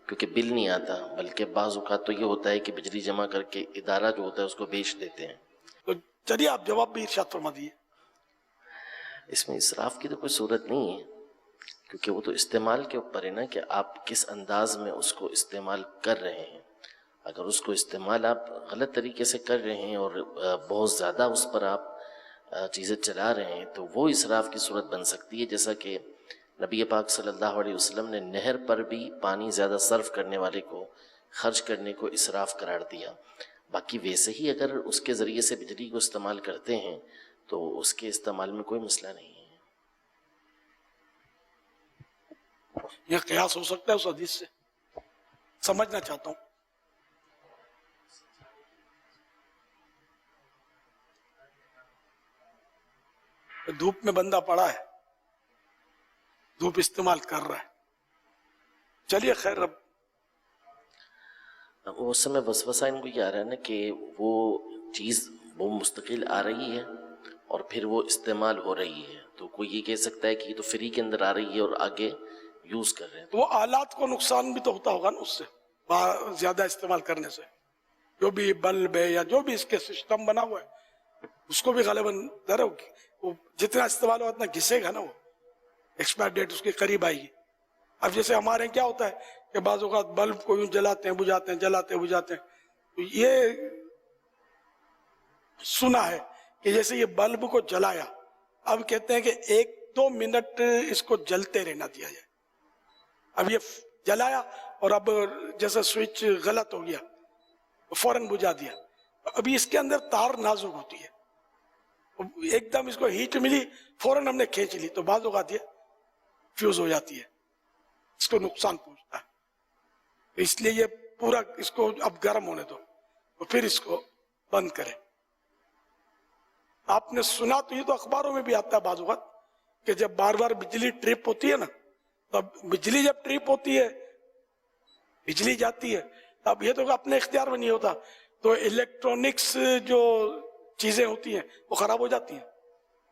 کیونکہ بل نہیں آتا، بلکہ بعض اوقات تو یہ ہوتا ہے کہ بجلی جمع کر کے ادارہ جو ہوتا ہے اس کو بیچ دیتے ہیں. تو چلیے آپ جواب بھی ارشاد فرما دیے. اس میں اسراف کی تو کوئی صورت نہیں ہے کیونکہ وہ تو استعمال کے اوپر ہے نا کہ آپ کس انداز میں اس کو استعمال کر رہے ہیں. اگر اس کو استعمال آپ غلط طریقے سے کر رہے ہیں اور بہت زیادہ اس پر آپ چیزیں چلا رہے ہیں تو وہ اسراف کی صورت بن سکتی ہے، جیسا کہ نبی پاک صلی اللہ علیہ وسلم نے نہر پر بھی پانی زیادہ صرف کرنے والے کو خرچ کرنے کو اسراف قرار دیا. باقی ویسے ہی اگر اس کے ذریعے سے بجلی کو استعمال کرتے ہیں تو اس کے استعمال میں کوئی مسئلہ نہیں ہے. یہ قیاس ہو سکتا ہے اس حدیث سے، سمجھنا چاہتا ہوں. دھوپ میں بندہ پڑا ہے، دھوپ استعمال کر رہا ہے. چلیے خیر. اب اس سمے وسوسہ ان کو یہ آ رہا ہے نا کہ وہ چیز وہ مستقل آ رہی ہے اور پھر وہ استعمال ہو رہی ہے، تو کوئی یہ کہہ سکتا ہے کہ یہ تو فری کے اندر آ رہی ہے اور آگے یوز کر رہے ہیں. تو وہ آلات کو نقصان بھی تو ہوتا ہوگا نا اس سے، زیادہ استعمال کرنے سے. جو بھی بلب ہے یا جو بھی اس کے سسٹم بنا ہوا ہے اس کو بھی غالباً ذرا وہ جتنا استعمال ہوا اتنا گھسے گا نا، وہ ایکسپائر ڈیٹ اس کے قریب آئے گی. اب جیسے ہمارے یہاں کیا ہوتا ہے کہ بعض اوقات بلب کو یوں جلاتے ہیں بجھاتے ہیں، جلاتے ہیں بجھاتے ہیں. تو یہ سنا ہے کہ جیسے یہ بلب کو جلایا، اب کہتے ہیں کہ 1-2 منٹ اس کو جلتے رہنا دیا جائے. اب یہ جلایا اور اب جیسے سوئچ غلط ہو گیا فوراً بجھا دیا. ابھی اس کے اندر تار نازک ہوتی ہے، ایک دم اس کو ہیٹ ملی فوراً ہم نے کھینچ لی تو بعض اوقات یہ فیوز ہو جاتی ہے، اس کو نقصان پہنچتا ہے. اس لیے یہ پورا اس کو اب گرم ہونے دو اور پھر اس کو بند کرے. آپ نے سنا تو یہ تو اخباروں میں بھی آتا ہے بعض اوقات کہ جب بار بار بجلی ٹرپ ہوتی ہے نا، تو بجلی جب ٹرپ ہوتی ہے، بجلی جاتی ہے، اب یہ تو اپنے اختیار میں نہیں ہوتا، تو الیکٹرانکس جو چیزیں ہوتی ہیں وہ خراب ہو جاتی ہیں.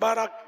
12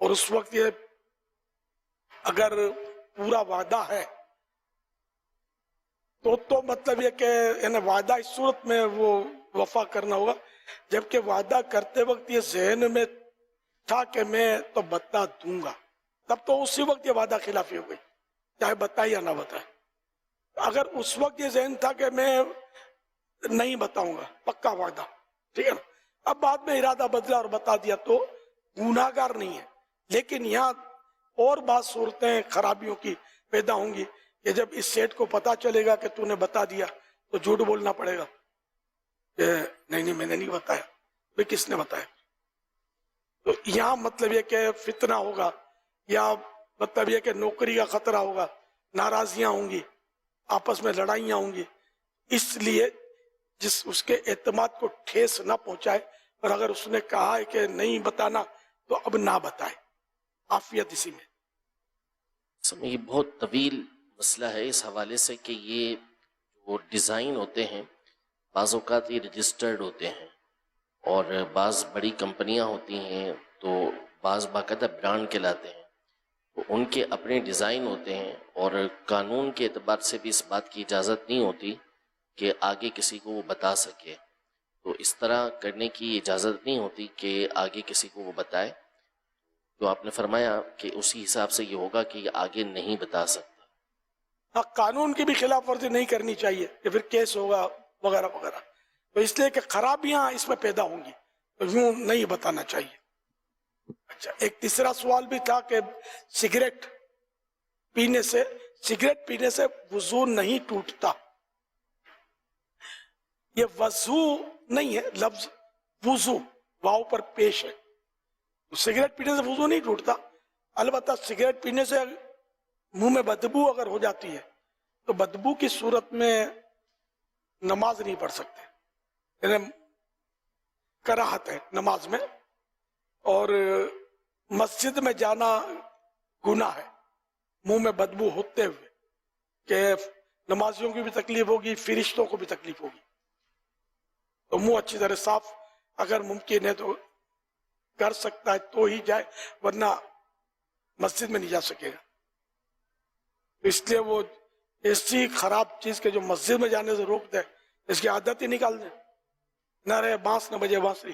اور اس وقت یہ اگر پورا وعدہ ہے تو مطلب یہ کہ یعنی وعدہ اس صورت میں وہ وفا کرنا ہوگا جبکہ وعدہ کرتے وقت یہ ذہن میں تھا کہ میں تو بتا دوں گا، تب تو اسی وقت یہ وعدہ خلافی ہو گئی، چاہے بتائے یا نہ بتائے۔ اگر اس وقت یہ ذہن تھا کہ میں نہیں بتاؤں گا، پکا وعدہ، ٹھیک ہے نا، اب بعد میں ارادہ بدلا اور بتا دیا تو گناہگار نہیں ہے۔ لیکن یہاں اور بعض صورتیں خرابیوں کی پیدا ہوں گی کہ جب اس سیٹ کو پتا چلے گا کہ تو نے بتا دیا تو جھوٹ بولنا پڑے گا کہ نہیں میں نے نہیں بتایا، بھئی کس نے بتایا؟ تو یہاں مطلب یہ کہ فتنہ ہوگا، یا مطلب یہ کہ نوکری کا خطرہ ہوگا، ناراضیاں ہوں گی، آپس میں لڑائیاں ہوں گی، اس لیے جس اس کے اعتماد کو ٹھیس نہ پہنچائے، اور اگر اس نے کہا ہے کہ نہیں بتانا تو اب نہ بتائے، عافیت اسی میں۔ یہ بہت طویل مسئلہ ہے اس حوالے سے کہ یہ جو ڈیزائن ہوتے ہیں بعض اوقات یہ رجسٹرڈ ہوتے ہیں، اور بعض بڑی کمپنیاں ہوتی ہیں تو بعض باقاعدہ برانڈ کہلاتے ہیں، تو ان کے اپنے ڈیزائن ہوتے ہیں، اور قانون کے اعتبار سے بھی اس بات کی اجازت نہیں ہوتی کہ آگے کسی کو وہ بتا سکے، تو اس طرح کرنے کی اجازت نہیں ہوتی کہ آگے کسی کو وہ بتائے۔ تو آپ نے فرمایا کہ اسی حساب سے یہ ہوگا کہ یہ آگے نہیں بتا سکتا۔ ہاں، قانون کی بھی خلاف ورزی نہیں کرنی چاہیے کہ پھر کیس ہوگا وغیرہ وغیرہ، تو اس لیے کہ خرابیاں اس میں پیدا ہوں گی تو یوں نہیں بتانا چاہیے۔ اچھا، ایک تیسرا سوال بھی تھا کہ سگریٹ پینے سے وضو نہیں ٹوٹتا۔ یہ وضو نہیں ہے، لفظ وضو واو پر پیش ہے، سگریٹ پینے سے وضو نہیں ٹوٹتا، البتہ سگریٹ پینے سے منہ میں بدبو اگر ہو جاتی ہے تو بدبو کی صورت میں نماز نہیں پڑھ سکتے، یعنی کراہت ہے نماز میں، اور مسجد میں جانا گناہ ہے منہ میں بدبو ہوتے ہوئے، کہ نمازیوں کی بھی تکلیف ہوگی، فرشتوں کو بھی تکلیف ہوگی، تو منہ اچھی طرح صاف اگر ممکن ہے تو کر سکتا ہے تو ہی جائے، ورنہ مسجد میں نہیں جا سکے گا۔ اس لیے وہ ایسی خراب چیز کے جو مسجد میں جانے سے روک دے، اس کی عادت ہی نکال دے، نہ رہے بانس نہ بجے بانسری۔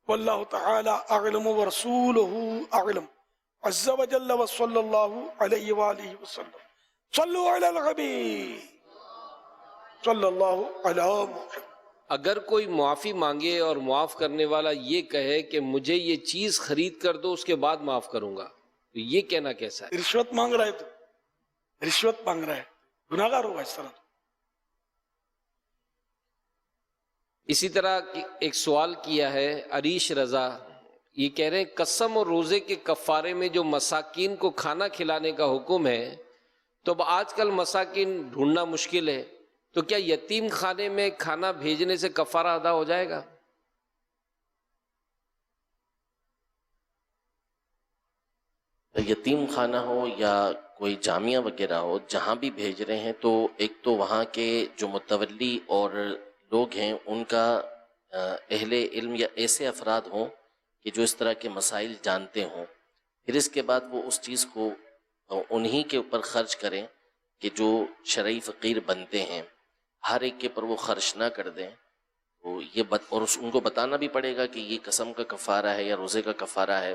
واللہ تعالی اعلم ورسولہ اعلم عز وجل وصلی اللہ علیہ وآلہ وسلم۔ صلو علی الحبیب صلی اللہ علی محمد۔ اگر کوئی معافی مانگے اور معاف کرنے والا یہ کہے کہ مجھے یہ چیز خرید کر دو اس کے بعد معاف کروں گا، تو یہ کہنا کیسا ہے؟ رشوت مانگ رہا ہے تو رشوت مانگ رہا ہے، گناہگار ہوگا اس طرح۔ اسی طرح ایک سوال کیا ہے عریش رضا، یہ کہہ رہے ہیں قسم اور روزے کے کفارے میں جو مساکین کو کھانا کھلانے کا حکم ہے، تو اب آج کل مساکین ڈھونڈنا مشکل ہے، تو کیا یتیم خانے میں کھانا بھیجنے سے کفارہ ادا ہو جائے گا؟ یتیم خانہ ہو یا کوئی جامعہ وغیرہ ہو، جہاں بھی بھیج رہے ہیں تو ایک تو وہاں کے جو متولی اور لوگ ہیں ان کا اہل علم یا ایسے افراد ہوں کہ جو اس طرح کے مسائل جانتے ہوں، پھر اس کے بعد وہ اس چیز کو انہی کے اوپر خرچ کریں کہ جو شرعی فقیر بنتے ہیں، ہر ایک کے پر وہ خرچ نہ کر دیں، تو یہ اور ان کو بتانا بھی پڑے گا کہ یہ قسم کا کفارہ ہے یا روزے کا کفارہ ہے،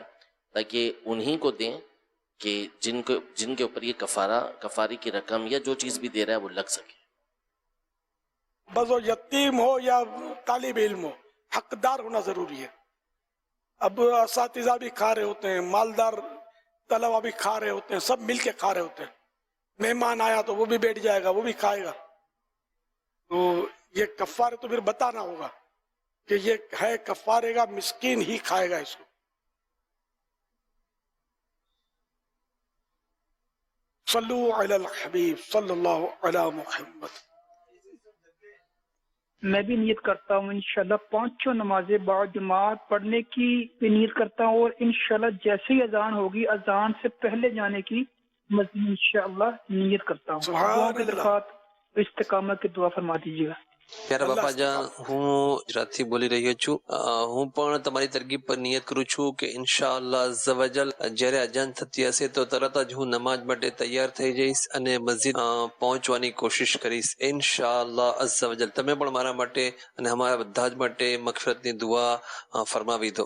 تاکہ انہی کو دیں کہ جن کے اوپر یہ کفاری کی رقم یا جو چیز بھی دے رہا ہے وہ لگ سکے۔ بس وہ یتیم ہو یا طالب علم ہو، حقدار ہونا ضروری ہے۔ اب اساتذہ بھی کھا رہے ہوتے ہیں، مالدار طلبہ بھی کھا رہے ہوتے ہیں، سب مل کے کھا رہے ہوتے ہیں، مہمان آیا تو وہ بھی بیٹھ جائے گا، وہ بھی کھائے گا، تو یہ کفارے تو پھر بتانا ہوگا کہ یہ ہے کفارے کا، مسکین ہی کھائے گا اس کو۔ صلو علی الحبیب صلی اللہ علی محمد۔ میں بھی نیت کرتا ہوں انشاءاللہ 5 نمازیں باجماعت پڑھنے کی بھی نیت کرتا ہوں، اور انشاءاللہ جیسے ہی اذان ہوگی اذان سے پہلے جانے کی مزید انشاءاللہ نیت کرتا ہوں۔ دعا کی درخواست استقامت کی دعا فرما دیجیے گا۔ પ્યારા બાપાજાન, હું ગુજરાતથી બોલી રહ્યો છું. હું પણ તમારી તરકીબ પર નિયત કરું છું કે ઇન્શાઅલ્લાહ અઝ્ઝ વજલ જ્યારે અજાન થતી હશે તો તરત જ હું નમાઝ માટે તૈયાર થઈ જઈશ અને મસ્જિદ પહોંચવાની કોશિશ કરીશ ઇન્શાઅલ્લાહ અઝ્ઝ વજલ. તમે પણ મારા માટે અને અમારા બધા જ માટે મગફિરતની દુઆ ફરમાવી દો.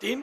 3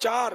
4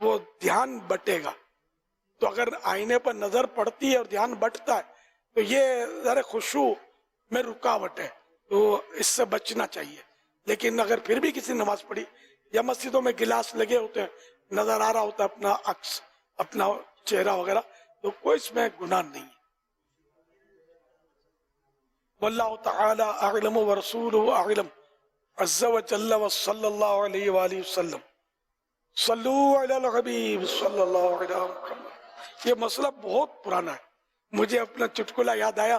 وہ دھیان بٹے گا. تو اگر آئینے پر نظر پڑتی ہے اور دھیان بٹتا ہے تو یہ ذرا خشوع میں رکاوٹ ہے, تو اس سے بچنا چاہیے. لیکن اگر پھر بھی کسی نماز پڑھی یا مسجدوں میں گلاس لگے ہوتے ہیں, نظر آ رہا ہوتا ہے اپنا عکس, اپنا چہرہ وغیرہ, تو کوئی اس میں گناہ نہیں ہے. واللہ تعالی اعلم ورسولہ اعلم عز وجل وصلی اللہ علیہ وآلہ وسلم. صلو علی الحبیب صلی اللہ علیہ وسلم. یہ مسئلہ بہت پرانا ہے. مجھے اپنا چٹکلا یاد آیا,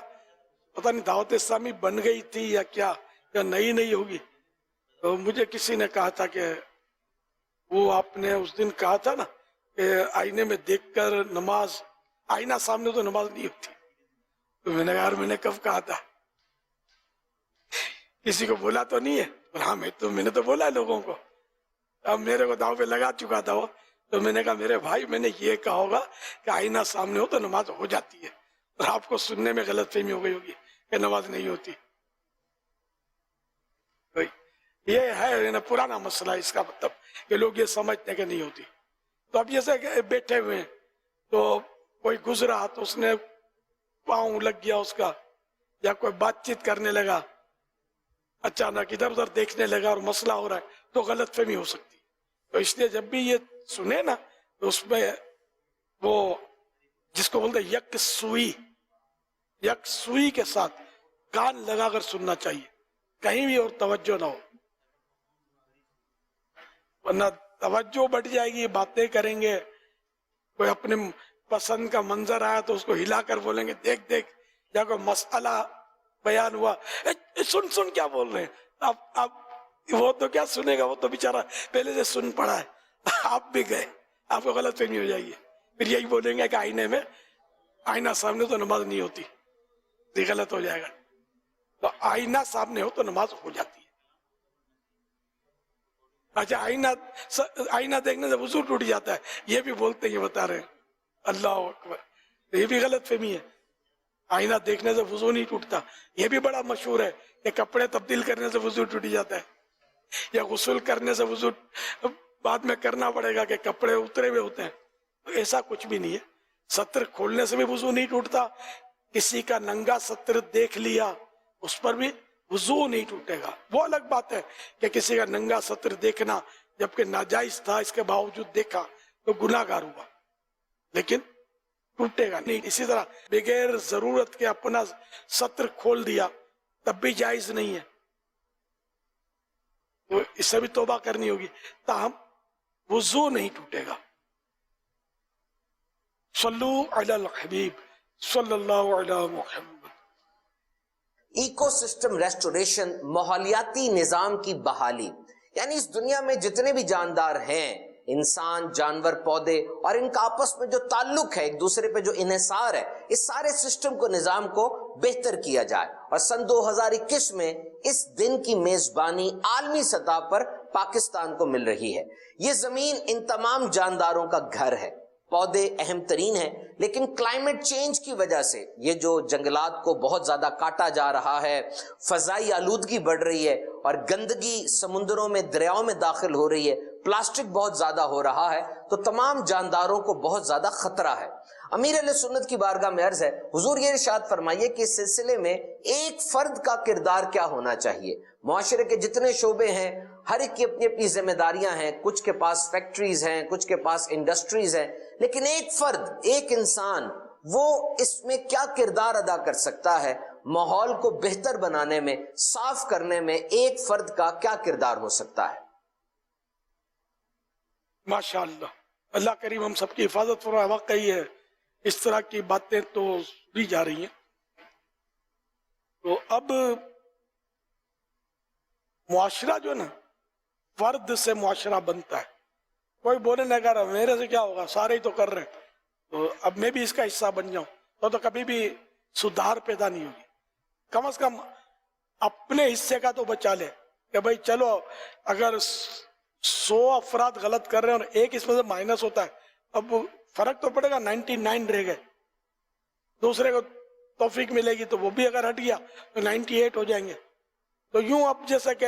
پتہ نہیں دعوت اسلامی بن گئی تھی یا کیا, یا نئی ہوگی. تو مجھے کسی نے کہا تھا کہ وہ آپ نے اس دن کہا تھا نا کہ آئینے میں دیکھ کر نماز, آئینہ سامنے تو نماز نہیں ہوتی. تو میں نے کہا میں نے کب کہا تھا, کسی کو بولا تو نہیں ہے. ہاں میں نے تو بولا ہے لوگوں کو. اب میرے کو داؤ پہ لگا چکا تھا وہ, تو میں نے کہا میرے بھائی میں نے یہ کہا ہوگا کہ آئینہ سامنے ہو تو نماز ہو جاتی ہے, اور آپ کو سننے میں غلط فہمی ہو گئی ہوگی کہ نماز نہیں ہوتی. یہ ہے پرانا مسئلہ, اس کا مطلب کہ لوگ یہ سمجھتے ہیں کہ نہیں ہوتی. تو اب جیسے کہ بیٹھے ہوئے ہیں تو کوئی گزرا تو اس نے پاؤں لگ گیا اس کا, یا کوئی بات چیت کرنے لگا, اچانک ادھر ادھر دیکھنے لگا اور مسئلہ ہو رہا ہے, تو غلط فہمی ہو سکتی. تو اس لیے جب بھی یہ سنے نا تو اس میں وہ جس کو بولتے یک سوئی کے ساتھ کان لگا کر سننا چاہیے, کہیں بھی اور توجہ نہ ہو, ورنہ توجہ بڑھ جائے گی. باتیں کریں گے, کوئی اپنے پسند کا منظر آیا تو اس کو ہلا کر بولیں گے دیکھ دیکھ, یا کوئی مسئلہ بیان ہوا سن کیا بول رہے ہیں. اب وہ تو کیا سنے گا, وہ تو بیچارہ پہلے سے سن پڑا ہے, آپ بھی گئے, آپ کو غلط فہمی ہو جائے گی. پھر یہی بولیں گے کہ آئینہ سامنے تو نماز نہیں ہوتی, یہ غلط ہو جائے گا. تو آئینہ سامنے ہو تو نماز ہو جاتی ہے. اچھا آئینہ دیکھنے سے وضو ٹوٹ جاتا ہے, یہ بھی بولتے ہیں, یہ بتا رہے ہیں. اللہ اکبر, یہ بھی غلط فہمی ہے. آئینہ دیکھنے سے وضو نہیں ٹوٹتا. یہ بھی بڑا مشہور ہے کہ کپڑے تبدیل کرنے سے وضو ٹوٹ جاتا ہے, یا غسل کرنے سے وضو بعد میں کرنا پڑے گا کہ کپڑے اترے ہوئے ہوتے ہیں. ایسا کچھ بھی نہیں ہے. ستر کھولنے سے بھی وضو نہیں ٹوٹتا, کسی کا ننگا ستر دیکھ لیا اس پر بھی وضو نہیں ٹوٹے گا. وہ الگ بات ہے کہ کسی کا ننگا ستر دیکھنا جبکہ ناجائز تھا, اس کے باوجود دیکھا تو گناہ گار ہوا, لیکن ٹوٹے گا نہیں. اسی طرح بغیر ضرورت کے اپنا ستر کھول دیا تب بھی جائز نہیں ہے, تو اس سے بھی توبہ کرنی ہوگی, تاہم وضو نہیں ٹوٹے گا. صلو علی الحبیب صلی اللہ علیہ محمد. ایکو سسٹم ریسٹوریشن, ماحولیاتی نظام کی بحالی, یعنی اس دنیا میں جتنے بھی جاندار ہیں, انسان, جانور, پودے, اور ان کا آپس میں جو تعلق ہے, ایک دوسرے پہ جو انحصار ہے, اس سارے سسٹم کو, نظام کو بہتر کیا جائے. اور سن 2021 میں اس دن کی میزبانی عالمی سطح پر پاکستان کو مل رہی ہے. یہ زمین ان تمام جانداروں کا گھر ہے. پودے اہم ترین ہیں, لیکن کلائمیٹ چینج کی وجہ سے یہ جو جنگلات کو بہت زیادہ کاٹا جا رہا ہے, فضائی آلودگی بڑھ رہی ہے, اور گندگی سمندروں میں, دریاؤں میں داخل ہو رہی ہے, پلاسٹک بہت زیادہ ہو رہا ہے, تو تمام جانداروں کو بہت زیادہ خطرہ ہے. امیر اہل سنت کی بارگاہ میں عرض ہے, حضور یہ ارشاد فرمائیے کہ اس سلسلے میں ایک فرد کا کردار کیا ہونا چاہیے. معاشرے کے جتنے شعبے ہیں, ہر ایک کی اپنی اپنی ذمہ داریاں ہیں, کچھ کے پاس فیکٹریز ہیں, کچھ کے پاس انڈسٹریز ہیں, لیکن ایک فرد, ایک انسان, وہ اس میں کیا کردار ادا کر سکتا ہے؟ ماحول کو بہتر بنانے میں, صاف کرنے میں ایک فرد کا کیا کردار ہو سکتا ہے؟ ماشاءاللہ, اللہ کریم ہم سب کی حفاظت فرمائے. واقعی ہے اس طرح کی باتیں تو بھی جا رہی ہیں. تو اب معاشرہ جو ہے نا, فرد سے معاشرہ بنتا ہے. کوئی بولنے لگا رہا میرے سے کیا ہوگا, سارے ہی تو کر رہے ہیں, تو اب میں بھی اس کا حصہ بن جاؤں, تو کبھی بھی سدھار پیدا نہیں ہوگی. کم از کم اپنے حصے کا تو بچا لے کہ بھائی چلو, اگر 100 افراد غلط کر رہے ہیں اور ایک اس میں سے مائنس ہوتا ہے, اب فرق تو پڑے گا, 99 رہ گئے, دوسرے کو توفیق ملے گی تو وہ بھی اگر ہٹ گیا تو 98 ہو جائیں گے. تو یوں اب جیسا کہ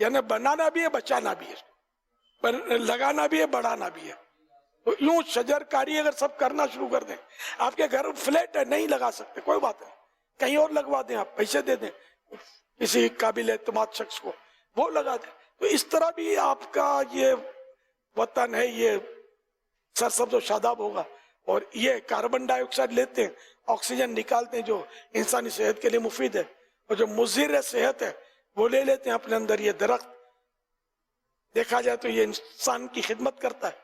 یعنی بنانا بھی ہے بچانا بھی ہے, لگانا بھی ہے بڑھانا بھی ہے. تو یوں شجر کاری اگر سب کرنا شروع کر دیں, آپ کے گھر فلیٹ ہے نہیں لگا سکتے کوئی بات نہیں, کہیں اور لگوا دیں, آپ پیسے دے دیں کسی قابل اعتماد شخص کو, وہ لگا دیں. تو اس طرح بھی آپ کا یہ وطن ہے یہ سرسبز و شاداب ہوگا. اور یہ کاربن ڈائی آکسائڈ لیتے ہیں, آکسیجن نکالتے ہیں جو انسانی صحت کے لیے مفید ہے, اور جو مضر صحت ہے وہ لے لیتے ہیں اپنے اندر. یہ درخت دیکھا جائے تو یہ انسان کی خدمت کرتا ہے,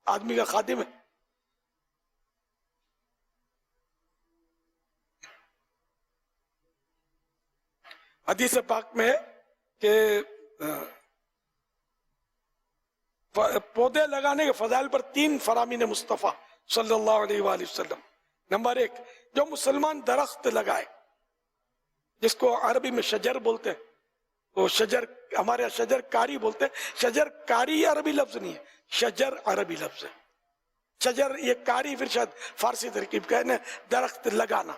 آدمی کا خادم ہے. حدیث پاک میں ہے کہ پودے لگانے کے فضائل پر 3 فرامین مصطفیٰ صلی اللہ علیہ وآلہ وسلم. نمبر 1, جو مسلمان درخت لگائے, جس کو عربی میں شجر بولتے ہیں, تو شجر ہمارے شجر کاری بولتے ہیں. شجر کاری عربی لفظ نہیں ہے, شجر عربی لفظ ہے. شجر یہ کاری پھر شاید فارسی ترکیب کا ہے, درخت لگانا.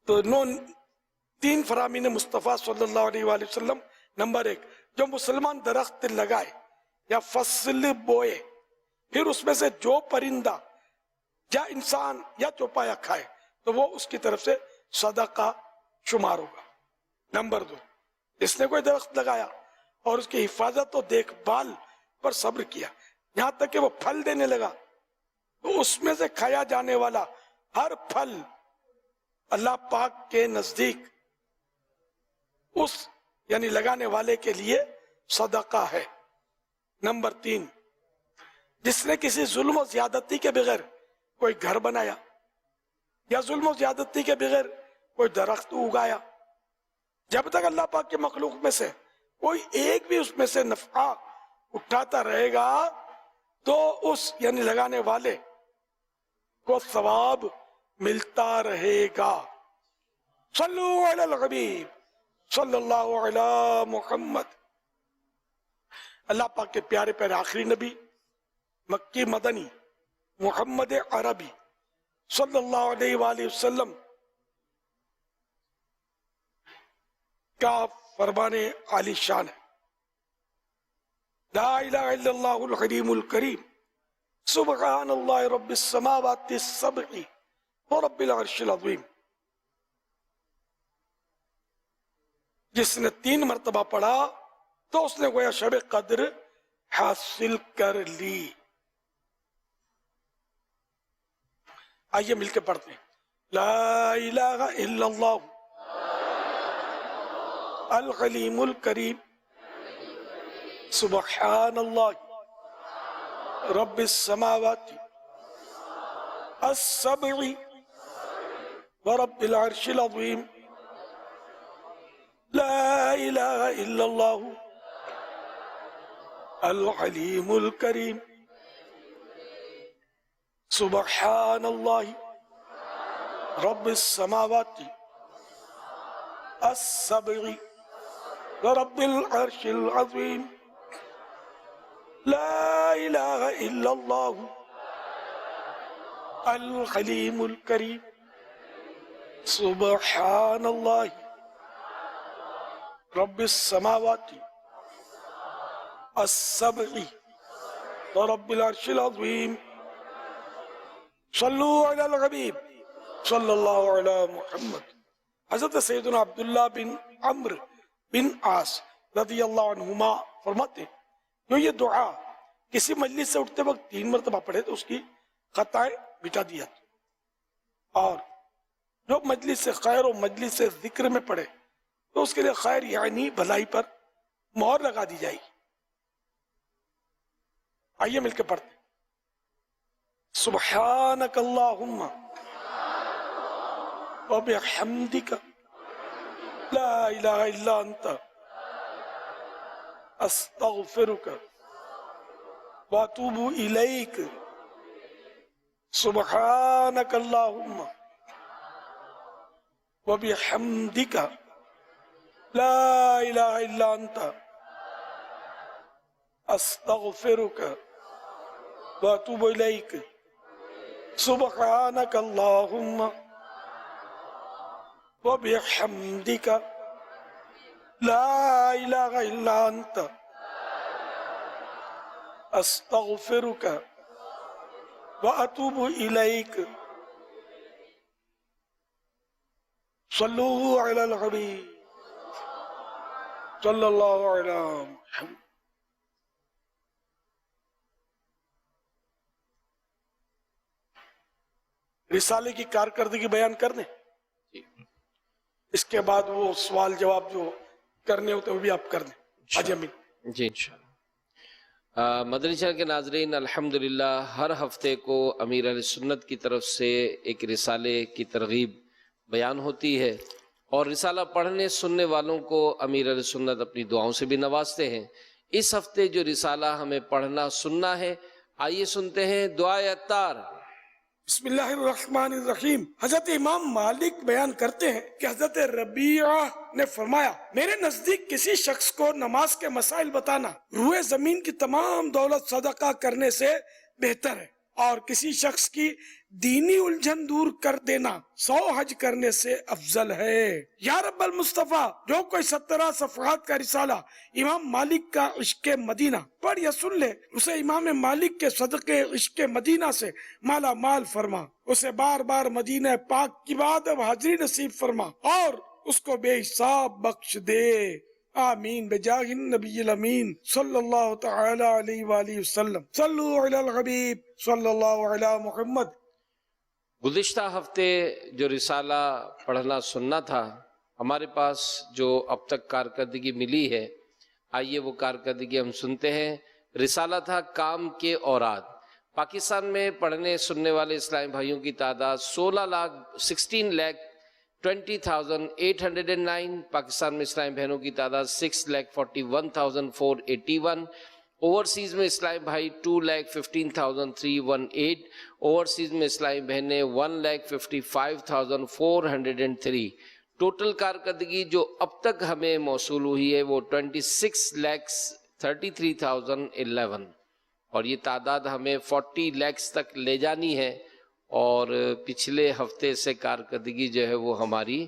تو 3 فرامین مصطفیٰ صلی اللہ علیہ وآلہ وسلم. نمبر 1, جو مسلمان درخت لگائے یا فصل بوئے, پھر اس میں سے جو پرندہ یا انسان یا چوپایا کھائے تو وہ اس کی طرف سے صدقہ شمار ہوگا. نمبر 2, جس نے کوئی درخت لگایا اور اس کی حفاظت و دیکھ بھال پر صبر کیا یہاں تک کہ وہ پھل دینے لگا, تو اس میں سے کھایا جانے والا ہر پھل اللہ پاک کے نزدیک اس یعنی لگانے والے کے لیے صدقہ ہے. نمبر 3, جس نے کسی ظلم و زیادتی کے بغیر کوئی گھر بنایا یا ظلم و زیادتی کے بغیر کوئی درخت اگایا, جب تک اللہ پاک کے مخلوق میں سے کوئی ایک بھی اس میں سے نفع اٹھاتا رہے گا تو اس یعنی لگانے والے کو ثواب ملتا رہے گا. صلو علی الحبیب صلی اللہ علی محمد. اللہ پاک کے پیارے پیارے آخری نبی مکی مدنی محمد عربی صلی اللہ علیہ وآلہ وسلم کا فرمان عالی شان ہے, لا الہ الا اللہ الحلیم الکریم سبحان اللہ رب السماوات السبع ورب العرش العظیم. جس نے 3 مرتبہ پڑھا تو اس نے گویا شب قدر حاصل کر لی. آئیے مل کے پڑھتے ہیں, لا الہ الا اللہ الحلیم الکریم سبحان اللہ رب السماوات السبع ورب العرش العظیم. لا الہ الا اللہ الحلیم الکریم سبحان اللہ رب السماوات السبع ورب العرش العظیم. لا الہ الا اللہ الحلیم الکریم سبحان اللہ رب السماوات السبع ورب العرش العظیم. صلو علی الحبیب صلی اللہ علی محمد. حضرت سیدنا عبداللہ بن عمرو بن عاص رضی اللہ عنہما فرماتے ہیں جو یہ دعا کسی مجلس سے اٹھتے وقت 3 مرتبہ پڑھے تو اس کی خطائیں مٹا دیا, اور جو مجلس سے خیر و مجلس سے ذکر میں پڑھے تو اس کے لیے خیر یعنی بھلائی پر مہر لگا دی جائے گی. آئیے مل کے پڑھتے ہیں, سبحانک اللہم وبحمدک لا الہ الا انت استغفرک واتوب الیک. سبحانک اللہم وبحمدک لا الہ الا انت استغفرک واتوب الیک. سبحانک اللہم وبحمدک لا الہ الا انت استغفرک واتوب الیک صلو علی الحبیب صلی اللہ علیہ وسلم. رسالے کی کارکردگی بیان کر دیں. اس کے بعد وہ سوال جواب جو کرنے ہوتے وہ بھی آپ کر دیں. حاجی امین. جی انشاءاللہ. مدنی چینل کے ناظرین، الحمدللہ ہر ہفتے کو امیر اہل سنت کی طرف سے ایک رسالے کی ترغیب بیان ہوتی ہے، اور رسالہ پڑھنے سننے والوں کو امیر اہل سنت اپنی دعاؤں سے بھی نوازتے ہیں. اس ہفتے جو رسالہ ہمیں پڑھنا سننا ہے، آئیے سنتے ہیں دعائے عطار. بسم اللہ الرحمن الرحیم. حضرت امام مالک بیان کرتے ہیں کہ حضرت ربیعہ نے فرمایا، میرے نزدیک کسی شخص کو نماز کے مسائل بتانا روئے زمین کی تمام دولت صدقہ کرنے سے بہتر ہے، اور کسی شخص کی دینی الجھن دور کر دینا 100 حج کرنے سے افضل ہے. یا رب المصطفیٰ، جو کوئی 17 صفحات کا رسالہ امام مالک کا عشق مدینہ پڑھ یا سن لے، اسے امام مالک کے صدقے عشق مدینہ سے مالا مال فرما، اسے بار بار مدینہ پاک کی بات اب حاضری نصیب فرما، اور اس کو بے حساب بخش دے. آمین بجاہ النبی الامین صلی اللہ تعالی علیہ وآلہ وسلم. صلو علی الحبیب صلی اللہ علی محمد. گزشتہ ہفتے جو رسالہ پڑھنا سننا تھا، ہمارے پاس جو اب تک کارکردگی ملی ہے، آئیے وہ کارکردگی ہم سنتے ہیں. رسالہ تھا کام کے اوراد. پاکستان میں پڑھنے سننے والے اسلامی بھائیوں کی تعداد 16,20,809. پاکستان میں اسلامی بہنوں کی تعداد 6,41,481. اوورسیز میں اسلامی بھائی 2,15,318. اوورسیز میں اسلامی بہنیں 1,55,403. ٹوٹل کارکردگی جو اب تک ہمیں موصول ہوئی ہے وہ 26,33,011، اور یہ تعداد ہمیں 40 لاکھ تک لے جانی ہے. اور پچھلے ہفتے سے کارکردگی جو ہے وہ ہماری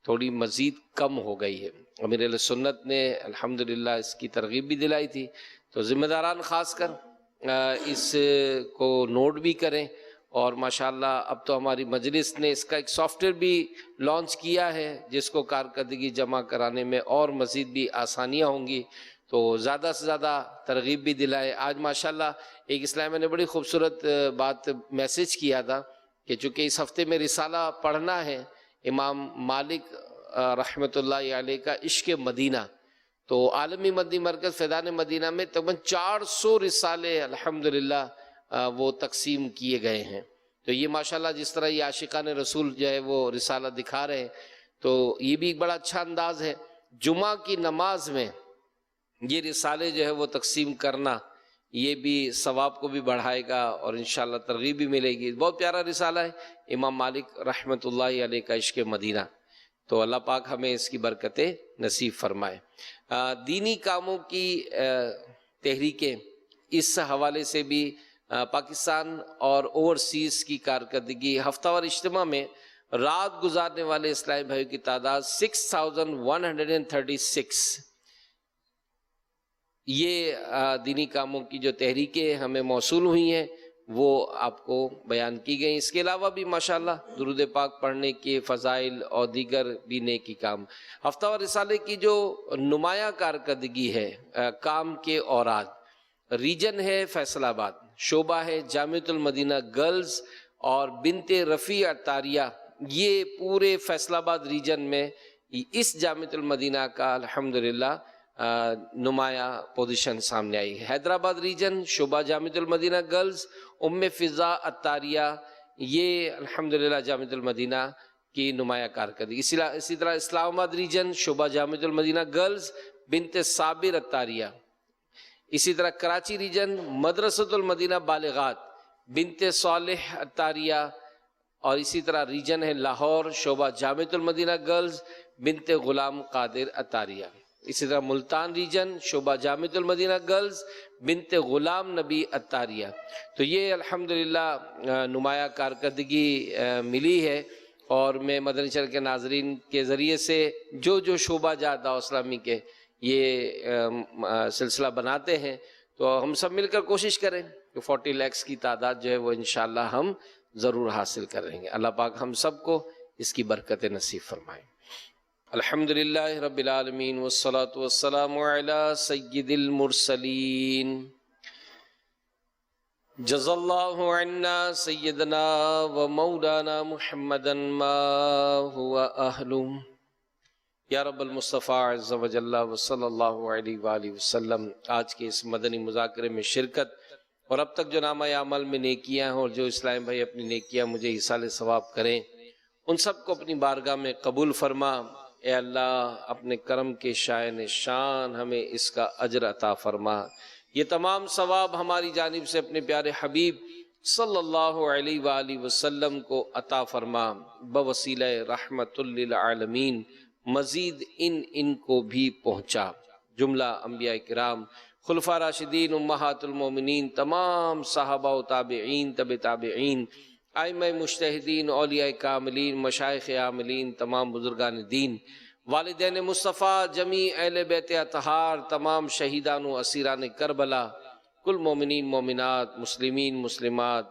تھوڑی مزید کم ہو گئی ہے. امیر اہل سنت نے الحمدللہ اس کی ترغیب بھی دلائی تھی، تو ذمہ داران خاص کر اس کو نوٹ بھی کریں. اور ماشاءاللہ اب تو ہماری مجلس نے اس کا ایک سافٹ ویئر بھی لانچ کیا ہے، جس کو کارکردگی جمع کرانے میں اور مزید بھی آسانیاں ہوں گی. تو زیادہ سے زیادہ ترغیب بھی دلائے. آج ماشاءاللہ ایک اسلامی نے بڑی خوبصورت بات میسج کیا تھا کہ چونکہ اس ہفتے میں رسالہ پڑھنا ہے امام مالک رحمۃ اللہ علیہ کا عشق مدینہ، تو عالمی مدنی مرکز فیضان مدینہ میں تقریباً 400 رسالے الحمدللہ وہ تقسیم کیے گئے ہیں. تو یہ ماشاءاللہ جس طرح یہ عاشقان رسول جو ہے وہ رسالہ دکھا رہے ہیں، تو یہ بھی ایک بڑا اچھا انداز ہے. جمعہ کی نماز میں یہ رسالے جو ہے وہ تقسیم کرنا، یہ بھی ثواب کو بھی بڑھائے گا اور انشاءاللہ ترغیب بھی ملے گی. بہت پیارا رسالہ ہے امام مالک رحمۃ اللہ علیہ کا عشق مدینہ. تو اللہ پاک ہمیں اس کی برکتیں نصیب فرمائے. دینی کاموں کی تحریکیں، اس حوالے سے بھی پاکستان اور اوورسیز کی کارکردگی، ہفتہ وار اجتماع میں رات گزارنے والے اسلامی بھائیوں کی تعداد 6,136. یہ دینی کاموں کی جو تحریکیں ہمیں موصول ہوئی ہیں وہ آپ کو بیان کی گئی. اس کے علاوہ بھی ماشاءاللہ درود پاک پڑھنے کے فضائل اور دیگر بھی نیکی کام. ہفتہ وار رسالے کی جو نمایاں کارکردگی ہے، کام کے اوراد، ریجن ہے فیصل آباد، شعبہ ہے جامعۃ المدینہ گرلز اور بنت رفیع عطاریہ. یہ پورے فیصل آباد ریجن میں اس جامعۃ المدینہ کا الحمدللہ نمایاں پوزیشن سامنے آئی ہے. حیدرآباد ریجن شعبہ جامعۃ المدینہ گرلز ام فضا عطاریہ، یہ الحمدللہ جامعۃ المدینہ کی نمایاں کارکردگی. اسی طرح اسلام آباد ریجن شعبہ جامعۃ المدینہ گرلز بنت صابر عطاریہ. اسی طرح کراچی ریجن مدرسۃ المدینہ بالغات بنت صالح عطاریہ. اور اسی طرح ریجن ہے لاہور شعبہ جامعۃ المدینہ گرلز بنت غلام قادر عطاریہ. اسی طرح ملتان ریجن شعبہ جامعۃ المدینہ گرلز بنت غلام نبی عطاریہ. تو یہ الحمدللہ نمایاں کارکردگی ملی ہے. اور میں مدنی چینل کے ناظرین کے ذریعے سے جو شعبہ جات دعوت اسلامی کے یہ سلسلہ بناتے ہیں، تو ہم سب مل کر کوشش کریں کہ 40 لاکھ کی تعداد جو ہے وہ انشاءاللہ ہم ضرور حاصل کریں گے۔ اللہ پاک ہم سب کو اس کی برکت نصیب فرمائیں۔ الحمدللہ رب العالمین والصلاة والسلام علی سید المرسلین، جزا اللہ عنا سیدنا و مولانا محمدا ما هو اہلہ، یا رب المصطفیٰ عز و جل و صلی اللہ علیہ وآلہ وسلم۔ آج کے اس مدنی مذاکرے میں شرکت اور اب تک جو نامہ عمل میں نیکیاں ہیں اور جو اسلام بھائی اپنی نیکیاں مجھے ایصال ثواب کریں، ان سب کو اپنی بارگاہ میں قبول فرما۔ اے اللہ اپنے کرم کے شائن شان ہمیں اس کا اجر عطا فرما۔ یہ تمام ثواب ہماری جانب سے اپنے پیارے حبیب صلی اللہ علیہ وآلہ وسلم کو عطا فرما بوسیلہ رحمت للعالمین۔ مزید ان کو بھی پہنچا۔ جملہ انبیاء کرام، خلفاء راشدین، امہات المومنین، تمام صحابہ و تابعین، تبع تابعین، ائمہ مجتہدین، اولیاء کاملین، مشائخ عاملین، تمام بزرگان دین، والدین مصطفیٰ، جمیع اہل بیت اطہار، تمام شہیدان و اسیران کربلا، کل مومنین مومنات، مسلمین مسلمات،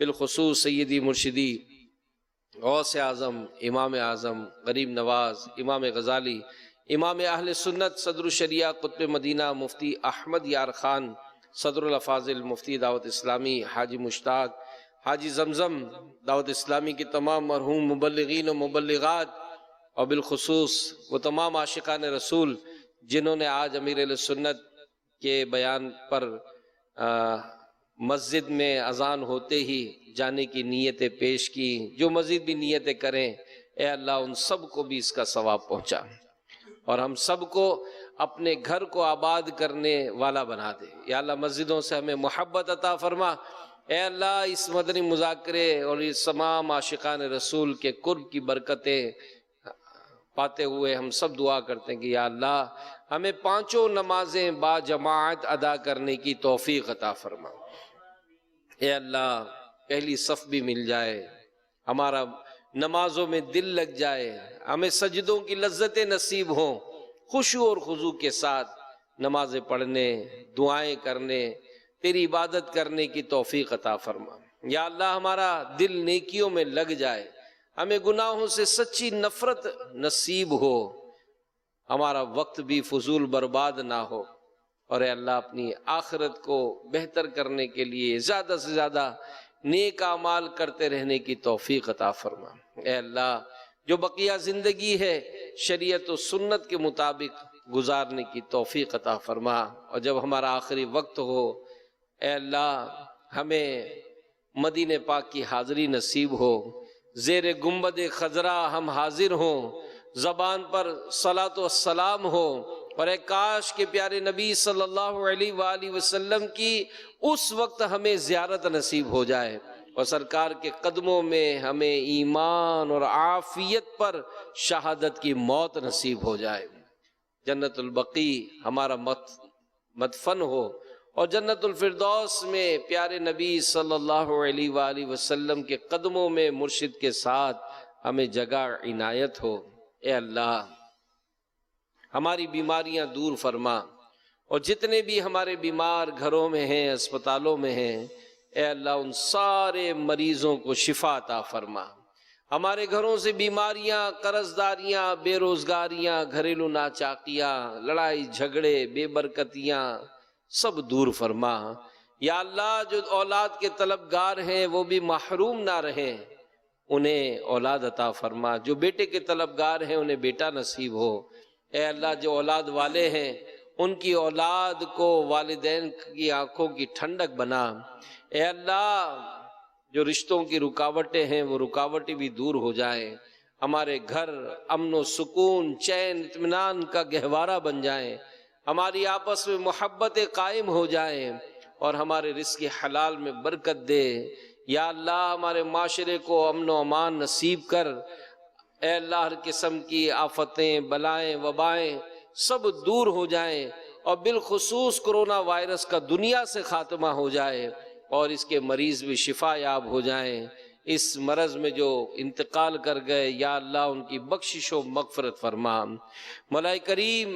بالخصوص سیدی مرشدی غوث اعظم، امام اعظم، غریب نواز، امام غزالی، امام اہل سنت، صدر الشریعہ، قطب مدینہ، مفتی احمد یار خان، صدر الافاضل، مفتی دعوت اسلامی، حاجی مشتاق، حاجی زمزم، دعوت اسلامی کے تمام مرحوم مبلغین و مبلغات، اور بالخصوص وہ تمام عاشقان رسول جنہوں نے آج امیر اہل سنت کے بیان پر مسجد میں اذان ہوتے ہی جانے کی نیتیں پیش کی، جو مزید بھی نیتیں کریں، اے اللہ ان سب کو بھی اس کا ثواب پہنچا اور ہم سب کو اپنے گھر کو آباد کرنے والا بنا دے۔ یا اللہ مسجدوں سے ہمیں محبت عطا فرما۔ اے اللہ اس مدنی مذاکرے اور اس تمام عاشقان رسول کے قرب کی برکتیں پاتے ہوئے ہم سب دعا کرتے ہیں کہ یا اللہ ہمیں پانچوں نمازیں با جماعت ادا کرنے کی توفیق عطا فرما۔ اے اللہ پہلی صف بھی مل جائے، ہمارا نمازوں میں دل لگ جائے، ہمیں سجدوں کی لذتیں نصیب ہوں، خشوع اور خضوع کے ساتھ نمازیں پڑھنے، دعائیں کرنے، تیری عبادت کرنے کی توفیق عطا فرما۔ یا اللہ ہمارا دل نیکیوں میں لگ جائے، ہمیں گناہوں سے سچی نفرت نصیب ہو، ہمارا وقت بھی فضول برباد نہ ہو، اور اے اللہ اپنی آخرت کو بہتر کرنے کے لیے زیادہ سے زیادہ نیک اعمال کرتے رہنے کی توفیق عطا فرما۔ اے اللہ جو بقیہ زندگی ہے شریعت و سنت کے مطابق گزارنے کی توفیق عطا فرما، اور جب ہمارا آخری وقت ہو اے اللہ ہمیں مدینہ پاک کی حاضری نصیب ہو، زیر گنبد خضرا ہم حاضر ہوں، زبان پر صلاۃ و السلام ہو، اور اے کاش کے پیارے نبی صلی اللہ علیہ وآلہ وسلم کی اس وقت ہمیں زیارت نصیب ہو جائے، اور سرکار کے قدموں میں ہمیں ایمان اور عافیت پر شہادت کی موت نصیب ہو جائے، جنت البقیع ہمارا مدفن ہو، اور جنت الفردوس میں پیارے نبی صلی اللہ علیہ وآلہ وسلم کے قدموں میں مرشد کے ساتھ ہمیں جگہ عنایت ہو۔ اے اللہ ہماری بیماریاں دور فرما، اور جتنے بھی ہمارے بیمار گھروں میں ہیں، اسپتالوں میں ہیں، اے اللہ ان سارے مریضوں کو شفا عطا فرما۔ ہمارے گھروں سے بیماریاں، قرض داریاں، بے روزگاریاں، گھریلو ناچاکیاں، لڑائی جھگڑے، بے برکتیاں سب دور فرما۔ یا اللہ جو اولاد کے طلبگار ہیں وہ بھی محروم نہ رہیں، انہیں اولاد عطا فرما۔ جو بیٹے کے طلبگار ہیں انہیں بیٹا نصیب ہو۔ اے اللہ جو اولاد والے ہیں ان کی اولاد کو والدین کی آنکھوں کی ٹھنڈک بنا۔ اے اللہ جو رشتوں کی رکاوٹیں ہیں وہ رکاوٹیں بھی دور ہو جائیں، ہمارے گھر امن و سکون، چین، اطمینان کا گہوارہ بن جائیں، ہماری آپس میں محبتیں قائم ہو جائیں، اور ہمارے رزق حلال میں برکت دے۔ یا اللہ ہمارے معاشرے کو امن و امان نصیب کر۔ اے اللہ ہر قسم کی آفتیں، بلائیں، وبائیں سب دور ہو جائیں، اور بالخصوص کرونا وائرس کا دنیا سے خاتمہ ہو جائے، اور اس کے مریض بھی شفا یاب ہو جائیں۔ اس مرض میں جو انتقال کر گئے یا اللہ ان کی بخشش و مغفرت فرما۔ مولا کریم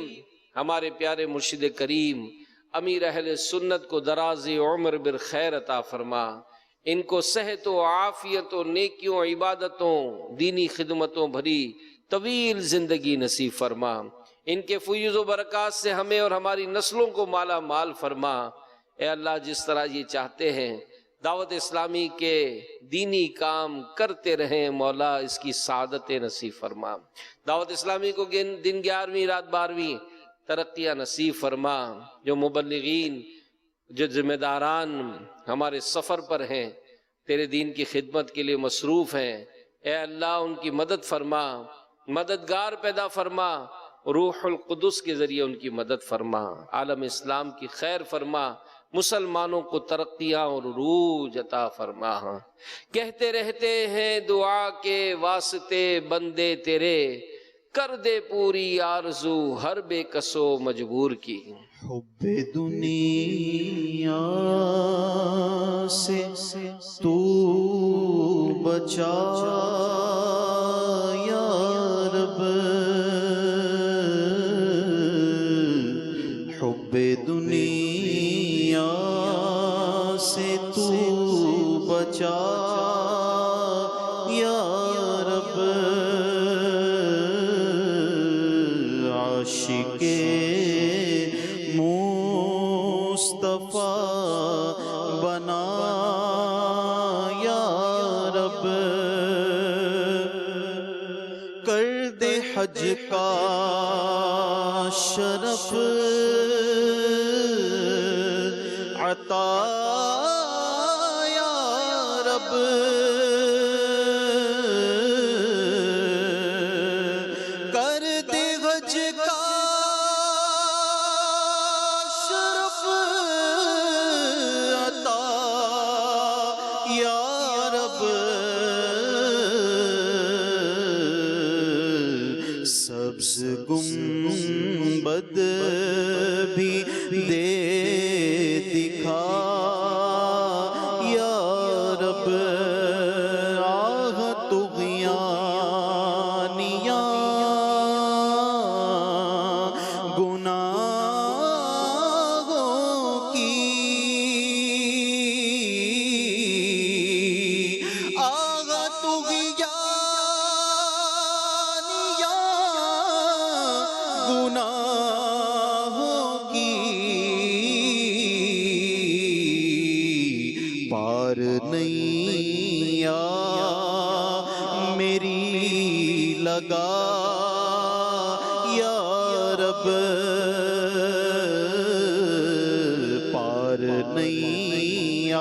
ہمارے پیارے مرشد کریم امیر اہل سنت کو دراز عمر بالخیر عطا فرما، ان کو صحت و عافیت و نیکیوں عبادتوں دینی خدمتوں بھری طویل زندگی نصیب فرما، ان کے فیوز و برکات سے ہمیں اور ہماری نسلوں کو مالا مال فرما۔ اے اللہ جس طرح یہ چاہتے ہیں دعوت اسلامی کے دینی کام کرتے رہیں، مولا اس کی سعادت نصیب فرما، دعوت اسلامی کو دن 11ویں رات 12ویں ترقیاں نصیب فرما، جو مبلغین جو ذمہ داران ہمارے سفر پر ہیں تیرے دین کی خدمت کے لیے مصروف ہیں، اے اللہ ان کی مدد فرما، مددگار پیدا فرما، روح القدس کے ذریعے ان کی مدد فرما، عالم اسلام کی خیر فرما، مسلمانوں کو ترقیاں اور عروج عطا فرما۔ کہتے رہتے ہیں دعا کے واسطے بندے تیرے، کر دے پوری آرزو ہر بے کس و مجبور کی۔ حب دنیا سے تو بچا یا رب، حب دنیا سے تو بچا یا رب، عاشق مصطفیٰ بنا یا رب، کر دے حج کا شرف عطا یا رب، کر دے حج کا شرف عطا یا رب، سبز گنبد بھی دے دکھا یا رب، آہ طغیانیاں گناہوں کی، آہ طغیانیاں گناہوں کی، پار نہیں میری لگا یا رب، پار نہیں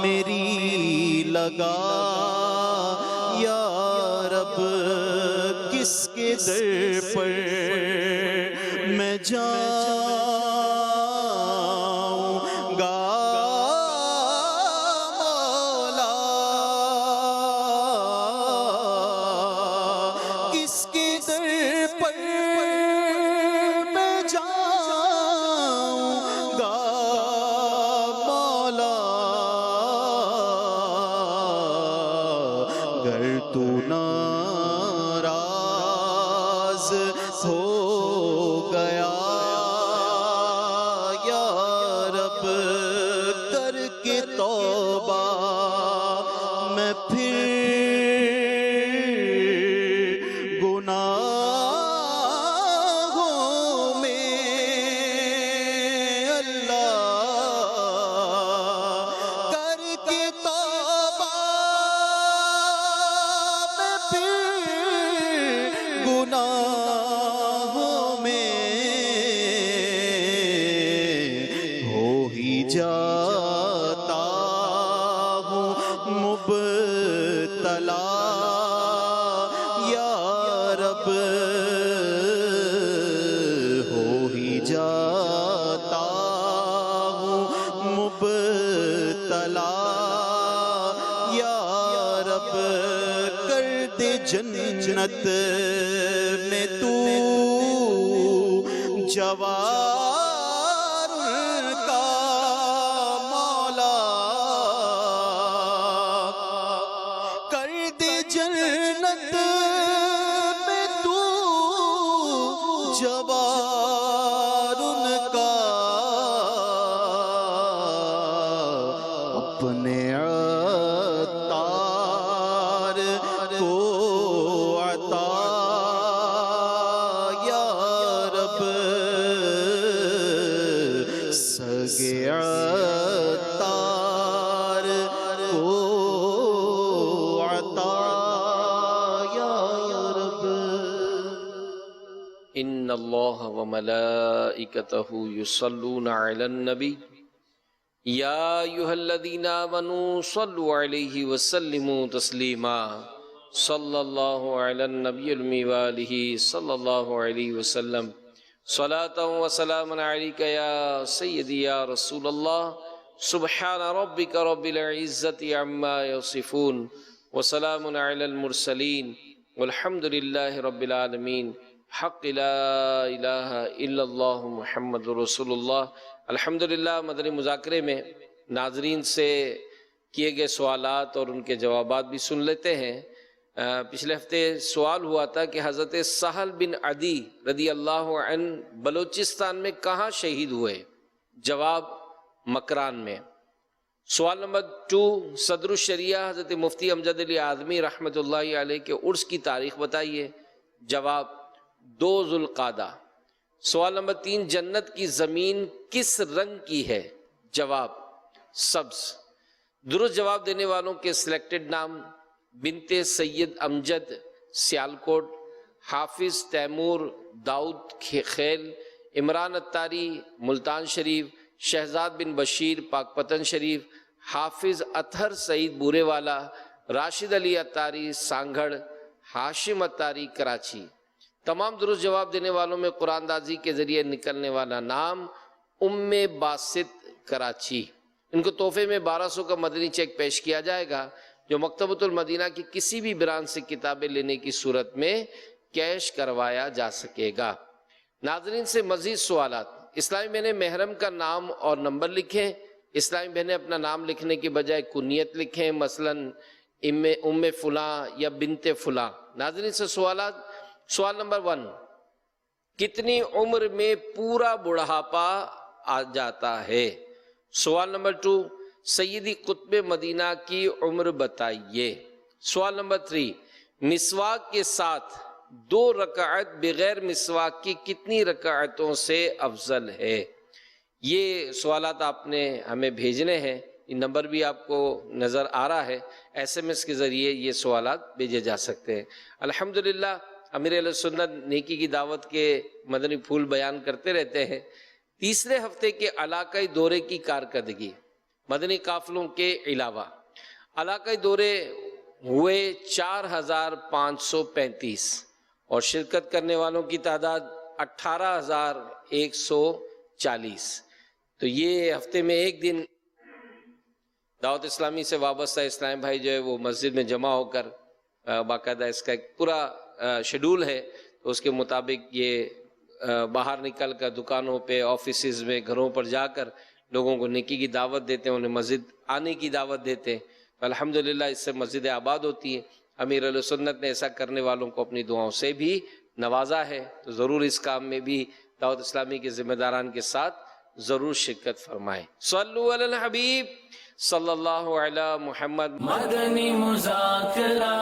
میری لگا یا رب، کس کے در پر میں جاؤں گا مولا، کس کے در پر میں جاؤں گا مولا، گر تو ناراض ہو گیا یا رب، کر کے توبہ میں پھر گناہوں میں، اللہ کر کے توبہ میں پھر گناہوں میں ہو ہی جاتا ہوں مبتلا یا رب، ہو ہی جاتا ہوں مبتلا یا رب، کر دے جنت میں تو جوار کا مولا، اپنے عطار کو عطا یا رب سگے عطار کو عطا یا رب. ان اللہ وملائکتہ یصلون علی النبی یا ایھا الذین آمنوا صلوا علیہ وسلموا تسلیما صلی اللہ علی النبی المی وآلہ صلی اللہ علیہ وسلم صلاۃ و سلام علیک یا سیدی یا رسول اللہ سبحان ربک رب العزۃ عما یصفون وسلام علی المرسلین والحمد للہ رب العالمین حق لا الہ الا اللہ محمد رسول اللہ. الحمدللہ مدنی مذاکرے میں ناظرین سے کیے گئے سوالات اور ان کے جوابات بھی سن لیتے ہیں. پچھلے ہفتے سوال ہوا تھا کہ حضرت سہل بن عدی رضی اللہ عنہ بلوچستان میں کہاں شہید ہوئے؟ جواب مکران میں. سوال نمبر 2 صدر الشریعہ حضرت مفتی امجد علی اعظمی رحمۃ اللہ علیہ کے عرس کی تاریخ بتائیے. جواب 2 ذوالقعدہ. سوال نمبر 3 جنت کی زمین کس رنگ کی ہے؟ جواب سبز. درست جواب دینے والوں کے سلیکٹڈ نام: بنت سید امجد سیالکوٹ، حافظ تیمور داؤد خیل، عمران اتاری ملتان شریف، شہزاد بن بشیر پاکپتن شریف، حافظ اطہر سعید بورے والا، راشد علی اتاری سانگھڑ، ہاشم اتاری کراچی. تمام درست جواب دینے والوں میں قرآن دازی کے ذریعے نکلنے والا نام ام باسط کراچی. ان کو تحفے میں 1200 کا مدنی چیک پیش کیا جائے گا جو مکتبۃ المدینہ کی کسی بھی برانچ سے کتابیں لینے کی صورت میں کیش کروایا جا سکے گا. ناظرین سے مزید سوالات. اسلامی بہنیں محرم کا نام اور نمبر لکھیں. اسلامی بہنیں اپنا نام لکھنے کی بجائے کنیت لکھیں، مثلا ام فلاں یا بنت فلاں. ناظرین سے سوالات. سوال نمبر 1 کتنی عمر میں پورا بڑھاپا آ جاتا ہے؟ سوال نمبر 2 سیدی قطب مدینہ کی عمر بتائیے. سوال نمبر 3 مسواک کے ساتھ 2 رکعت بغیر مسواک کی کتنی رکعتوں سے افضل ہے؟ یہ سوالات آپ نے ہمیں بھیجنے ہیں. یہ نمبر بھی آپ کو نظر آ رہا ہے. SMS کے ذریعے یہ سوالات بھیجے جا سکتے ہیں. الحمدللہ امیر اہل سنت نیکی کی دعوت کے مدنی پھول بیان کرتے رہتے ہیں. تیسرے ہفتے کے علاقائی دورے کی کارکردگی. مدنی قافلوں کے علاوہ علاقائی دورے ہوئے 4535 اور شرکت کرنے والوں کی تعداد 18140. تو یہ ہفتے میں ایک دن دعوت اسلامی سے وابستہ اسلام بھائی جو ہے وہ مسجد میں جمع ہو کر باقاعدہ اس کا ایک پورا شیڈول ہے، تو اس کے مطابق یہ باہر نکل کر دکانوں پہ، آفیسز میں، گھروں پر جا کر لوگوں کو نیکی کی دعوت دیتے ہیں، انہیں مسجد آنے کی دعوت دیتے ہیں. الحمدللہ اس سے مسجد آباد ہوتی ہے. امیر اہل سنت نے ایسا کرنے والوں کو اپنی دعاؤں سے بھی نوازا ہے. تو ضرور اس کام میں بھی دعوت اسلامی کے ذمہ داران کے ساتھ ضرور شرکت فرمائیں. صلو علی الحبیب صلی اللہ علی محمد. مدنی مذاکرہ